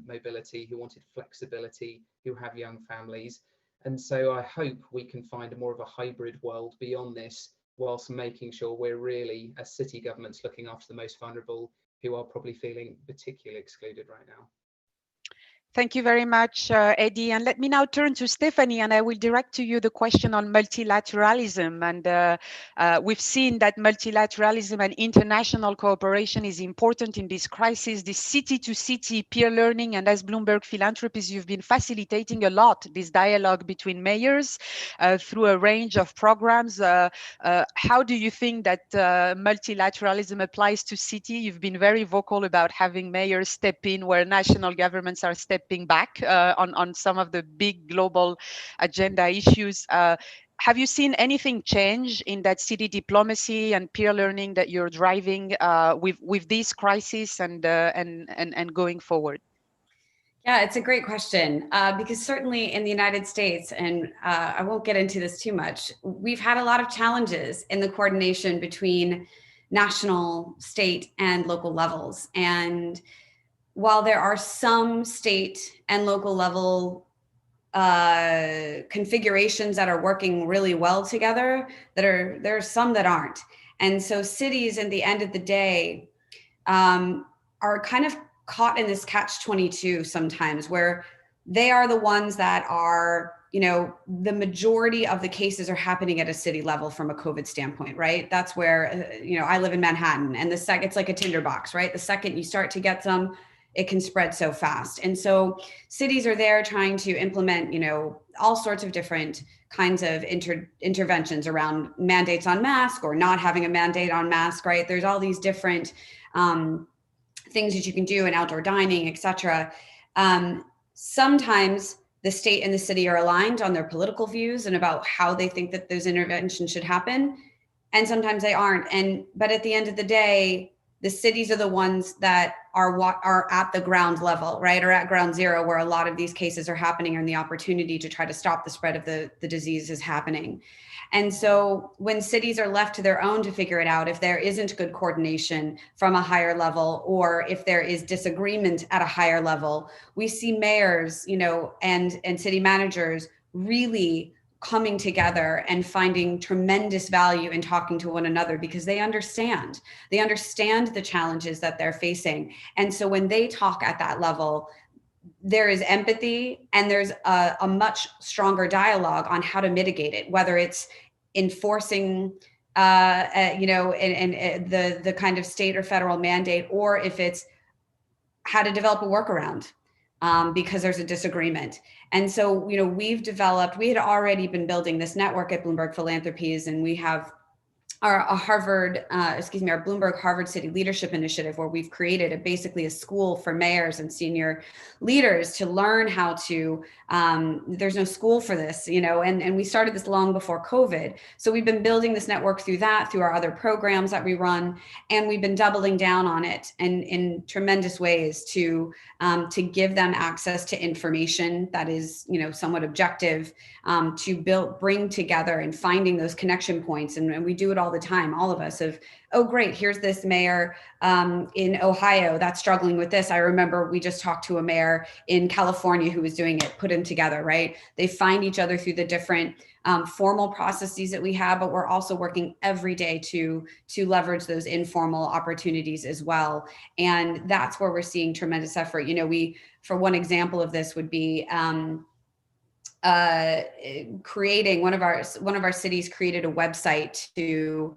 mobility, who wanted flexibility, who have young families. And so I hope we can find more of a hybrid world beyond this, whilst making sure we're really, as city governments, looking after the most vulnerable, who are probably feeling particularly excluded right now. Thank you very much, Eddie. And let me now turn to Stephanie, and I will direct to you the question on multilateralism. And we've seen that multilateralism and international cooperation is important in this crisis, this city-to-city peer learning. And as Bloomberg Philanthropies, you've been facilitating a lot this dialogue between mayors through a range of programs. How do you think that multilateralism applies to city? You've been very vocal about having mayors step in where national governments are stepping back on some of the big global agenda issues. Have you seen anything change in that city diplomacy and peer learning that you're driving with this crisis and going forward? Yeah, it's a great question, because certainly in the United States, and I won't get into this too much, we've had a lot of challenges in the coordination between national, state, and local levels. And while there are some state and local level configurations that are working really well together, there are some that aren't. And so cities, at the end of the day, are kind of caught in this catch-22 sometimes, where they are the ones that are, you know, the majority of the cases are happening at a city level from a COVID standpoint, right? That's where, you know, I live in Manhattan, and it's like a tinderbox, right? The second you start to get some, it can spread so fast. And so cities are there trying to implement, you know, all sorts of different kinds of interventions around mandates on mask or not having a mandate on mask, right? There's all these different things that you can do in outdoor dining, et cetera. Sometimes the state and the city are aligned on their political views and about how they think that those interventions should happen. And sometimes they aren't. But at the end of the day, the cities are the ones that are at the ground level, right? Or at ground zero, where a lot of these cases are happening, and the opportunity to try to stop the spread of the disease is happening. And so when cities are left to their own to figure it out, if there isn't good coordination from a higher level, or if there is disagreement at a higher level, we see mayors, you know, and city managers really coming together and finding tremendous value in talking to one another, because they understand the challenges that they're facing. And so when they talk at that level, there is empathy, and there's a much stronger dialogue on how to mitigate it, whether it's enforcing, you know, and the kind of state or federal mandate, or if it's how to develop a workaround. Because there's a disagreement. And so, you know, we had already been building this network at Bloomberg Philanthropies, and we have our Bloomberg Harvard City Leadership Initiative, where we've created basically a school for mayors and senior leaders to learn how to, there's no school for this, you know, and we started this long before COVID. So we've been building this network through our other programs that we run, and we've been doubling down on it and in tremendous ways to give them access to information that is, you know, somewhat objective, to bring together and finding those connection points. And we do it all the time, all of us, of, oh, great, here's this mayor in Ohio that's struggling with this. I remember we just talked to a mayor in California who was doing it, put them together, right? They find each other through the different formal processes that we have, but we're also working every day to leverage those informal opportunities as well. And that's where we're seeing tremendous effort. You know, for one example of this would be, creating one of our cities created a website to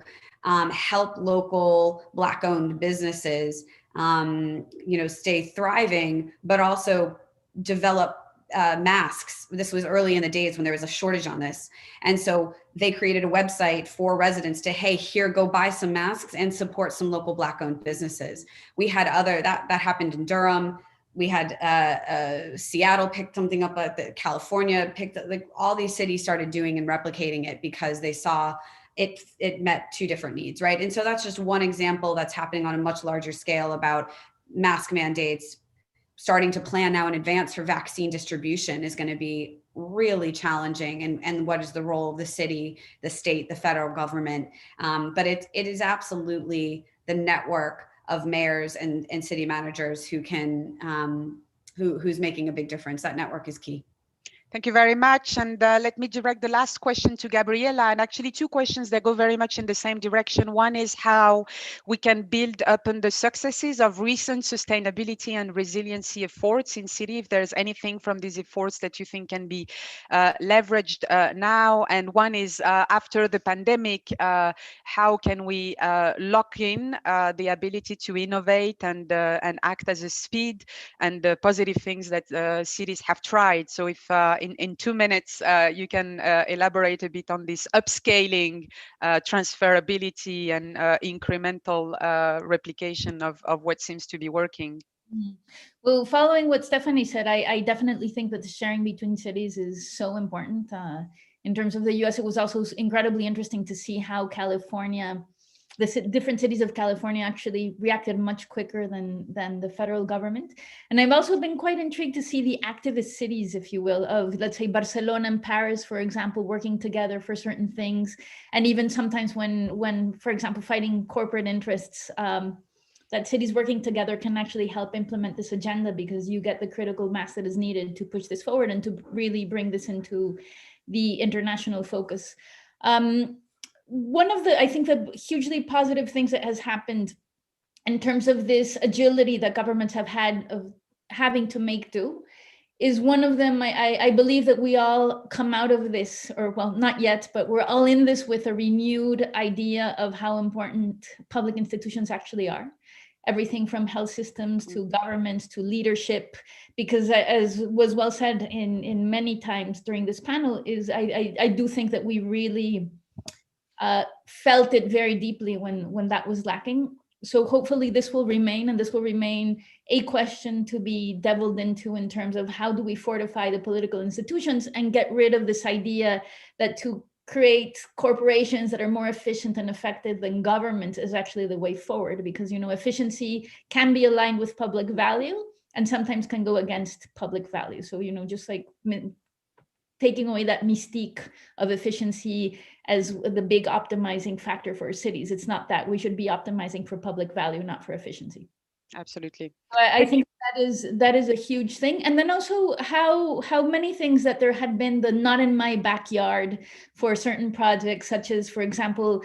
help local Black-owned businesses, you know, stay thriving, but also develop masks. This was early in the days when there was a shortage on this. And so they created a website for residents to, hey, here, go buy some masks and support some local Black-owned businesses. We had that happened in Durham. We had Seattle picked something up, California picked up, like all these cities started doing and replicating it because they saw it met two different needs, right? And so that's just one example that's happening on a much larger scale about mask mandates. Starting to plan now in advance for vaccine distribution is going to be really challenging. And what is the role of the city, the state, the federal government? But it is absolutely the network of mayors and city managers who can, who's making a big difference. That network is key. Thank you very much. And let me direct the last question to Gabriella, and actually two questions that go very much in the same direction. One is how we can build upon the successes of recent sustainability and resiliency efforts in city, if there's anything from these efforts that you think can be leveraged now. And one is after the pandemic, how can we lock in the ability to innovate and act as a speed and the positive things that cities have tried. So if in 2 minutes, you can elaborate a bit on this upscaling, transferability, and incremental replication of what seems to be working. Well, following what Stephanie said, I definitely think that the sharing between cities is so important. In terms of the US, it was also incredibly interesting to see how California, the different cities of California actually reacted much quicker than the federal government. And I've also been quite intrigued to see the activist cities, if you will, of, let's say, Barcelona and Paris, for example, working together for certain things. And even sometimes when for example, fighting corporate interests, that cities working together can actually help implement this agenda, because you get the critical mass that is needed to push this forward and to really bring this into the international focus. One of the, I think, the hugely positive things that has happened in terms of this agility that governments have had of having to make do is one of them. I believe that we all come out of this, or well, not yet, but we're all in this with a renewed idea of how important public institutions actually are. Everything from health systems to governments to leadership, because as was well said in many times during this panel, is I do think that we really felt it very deeply when that was lacking. So hopefully this will remain, and this will remain a question to be delved into in terms of how do we fortify the political institutions and get rid of this idea that to create corporations that are more efficient and effective than governments is actually the way forward, because, you know, efficiency can be aligned with public value and sometimes can go against public value. So, you know, just like taking away that mystique of efficiency as the big optimizing factor for cities. It's not that. We should be optimizing for public value, not for efficiency. Absolutely. I think that is a huge thing. And then also how many things that there had been the not in my backyard for certain projects, such as, for example,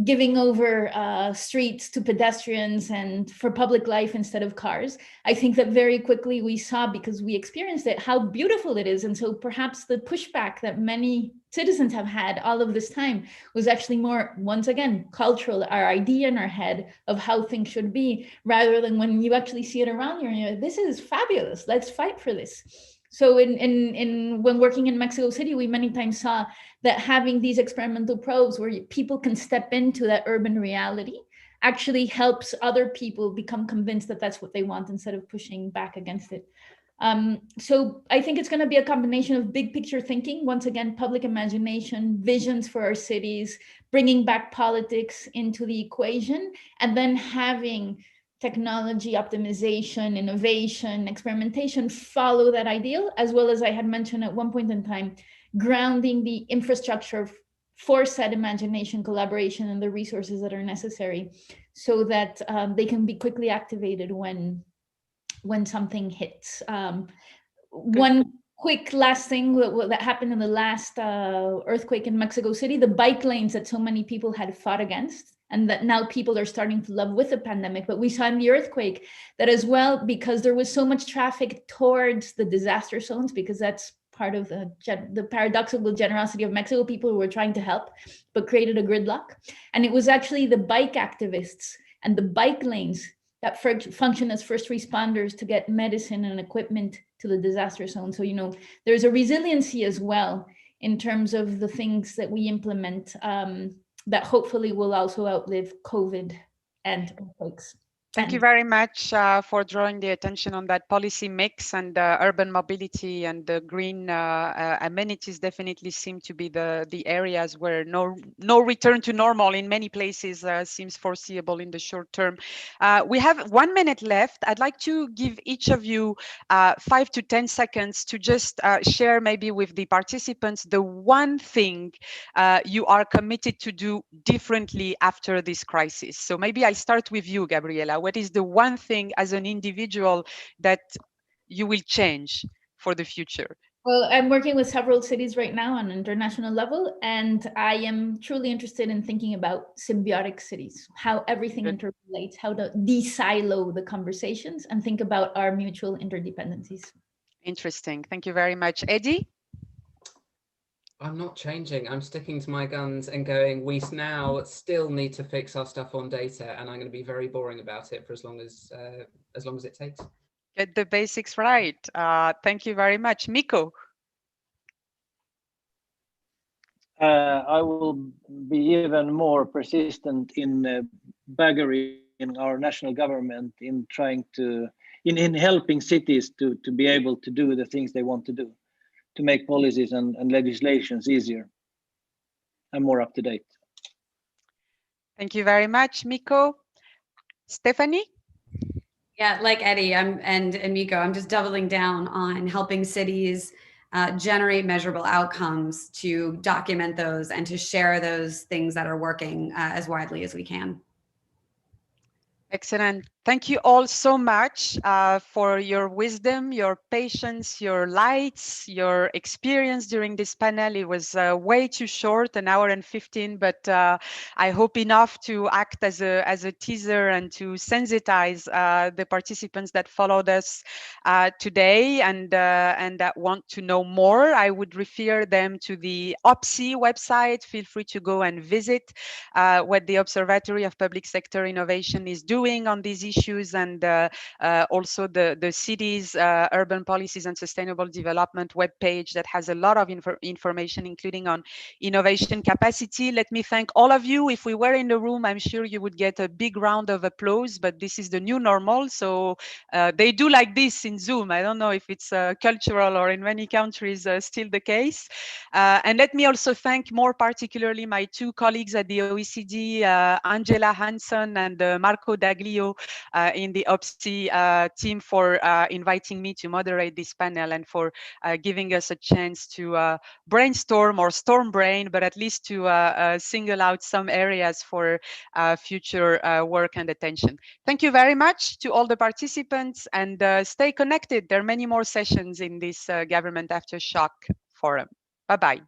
giving over streets to pedestrians and for public life instead of cars. I think that very quickly we saw, because we experienced it, how beautiful it is. And so perhaps the pushback that many citizens have had all of this time was actually more, once again, cultural, our idea in our head of how things should be, rather than when you actually see it around you and you're like, this is fabulous, let's fight for this. So when working in Mexico City, we many times saw that having these experimental probes where people can step into that urban reality actually helps other people become convinced that that's what they want instead of pushing back against it. So I think it's going to be a combination of big picture thinking, once again, public imagination, visions for our cities, bringing back politics into the equation, and then having technology optimization, innovation, experimentation follow that ideal, as well as I had mentioned at one point in time, grounding the infrastructure for said imagination, collaboration, and the resources that are necessary so that they can be quickly activated when something hits. One quick last thing that happened in the last earthquake in Mexico City, the bike lanes that so many people had fought against and that now people are starting to love with the pandemic. But we saw in the earthquake that as well, because there was so much traffic towards the disaster zones, because that's part of the paradoxical generosity of Mexico, people who were trying to help, but created a gridlock. And it was actually the bike activists and the bike lanes that function as first responders to get medicine and equipment to the disaster zone. So, there's a resiliency as well in terms of the things that we implement that hopefully will also outlive COVID and earthquakes. Thank you very much for drawing the attention on that policy mix, and urban mobility and the green amenities definitely seem to be the areas where no return to normal in many places seems foreseeable in the short term. We have 1 minute left. I'd like to give each of you 5 to 10 seconds to just share maybe with the participants the one thing you are committed to do differently after this crisis. So maybe I start with you, Gabriella. What is the one thing as an individual that you will change for the future? Well, I'm working with several cities right now on an international level, and I am truly interested in thinking about symbiotic cities, how everything interrelates, how to de-silo the conversations and think about our mutual interdependencies. Interesting. Thank you very much. Eddie? I'm not changing. I'm sticking to my guns and going, we now still need to fix our stuff on data, and I'm going to be very boring about it for as long as it takes. Get the basics right. Thank you very much. Micco? I will be even more persistent in baggery in our national government in trying to, in helping cities to be able to do the things they want to do, to make policies and legislations easier and more up to date. Thank you very much, Micco. Stephanie? Yeah, like Eddie and Micco, I'm just doubling down on helping cities generate measurable outcomes, to document those and to share those things that are working as widely as we can. Excellent. Thank you all so much for your wisdom, your patience, your lights, your experience during this panel. It was way too short, 1 hour and 15, but I hope enough to act as a teaser and to sensitize the participants that followed us today and that want to know more. I would refer them to the OPSI website. Feel free to go and visit what the Observatory of Public Sector Innovation is doing on these issues, and also the city's urban policies and sustainable development webpage that has a lot of information, including on innovation capacity. Let me thank all of you. If we were in the room, I'm sure you would get a big round of applause, but this is the new normal. So they do like this in Zoom. I don't know if it's cultural or in many countries still the case. And let me also thank more particularly my two colleagues at the OECD, Angela Hanson and Marco Daglio in the OPSI team, for inviting me to moderate this panel and for giving us a chance to brainstorm, or storm brain, but at least to single out some areas for future work and attention. Thank you very much to all the participants, and stay connected. There are many more sessions in this Government Aftershock Forum. Bye-bye.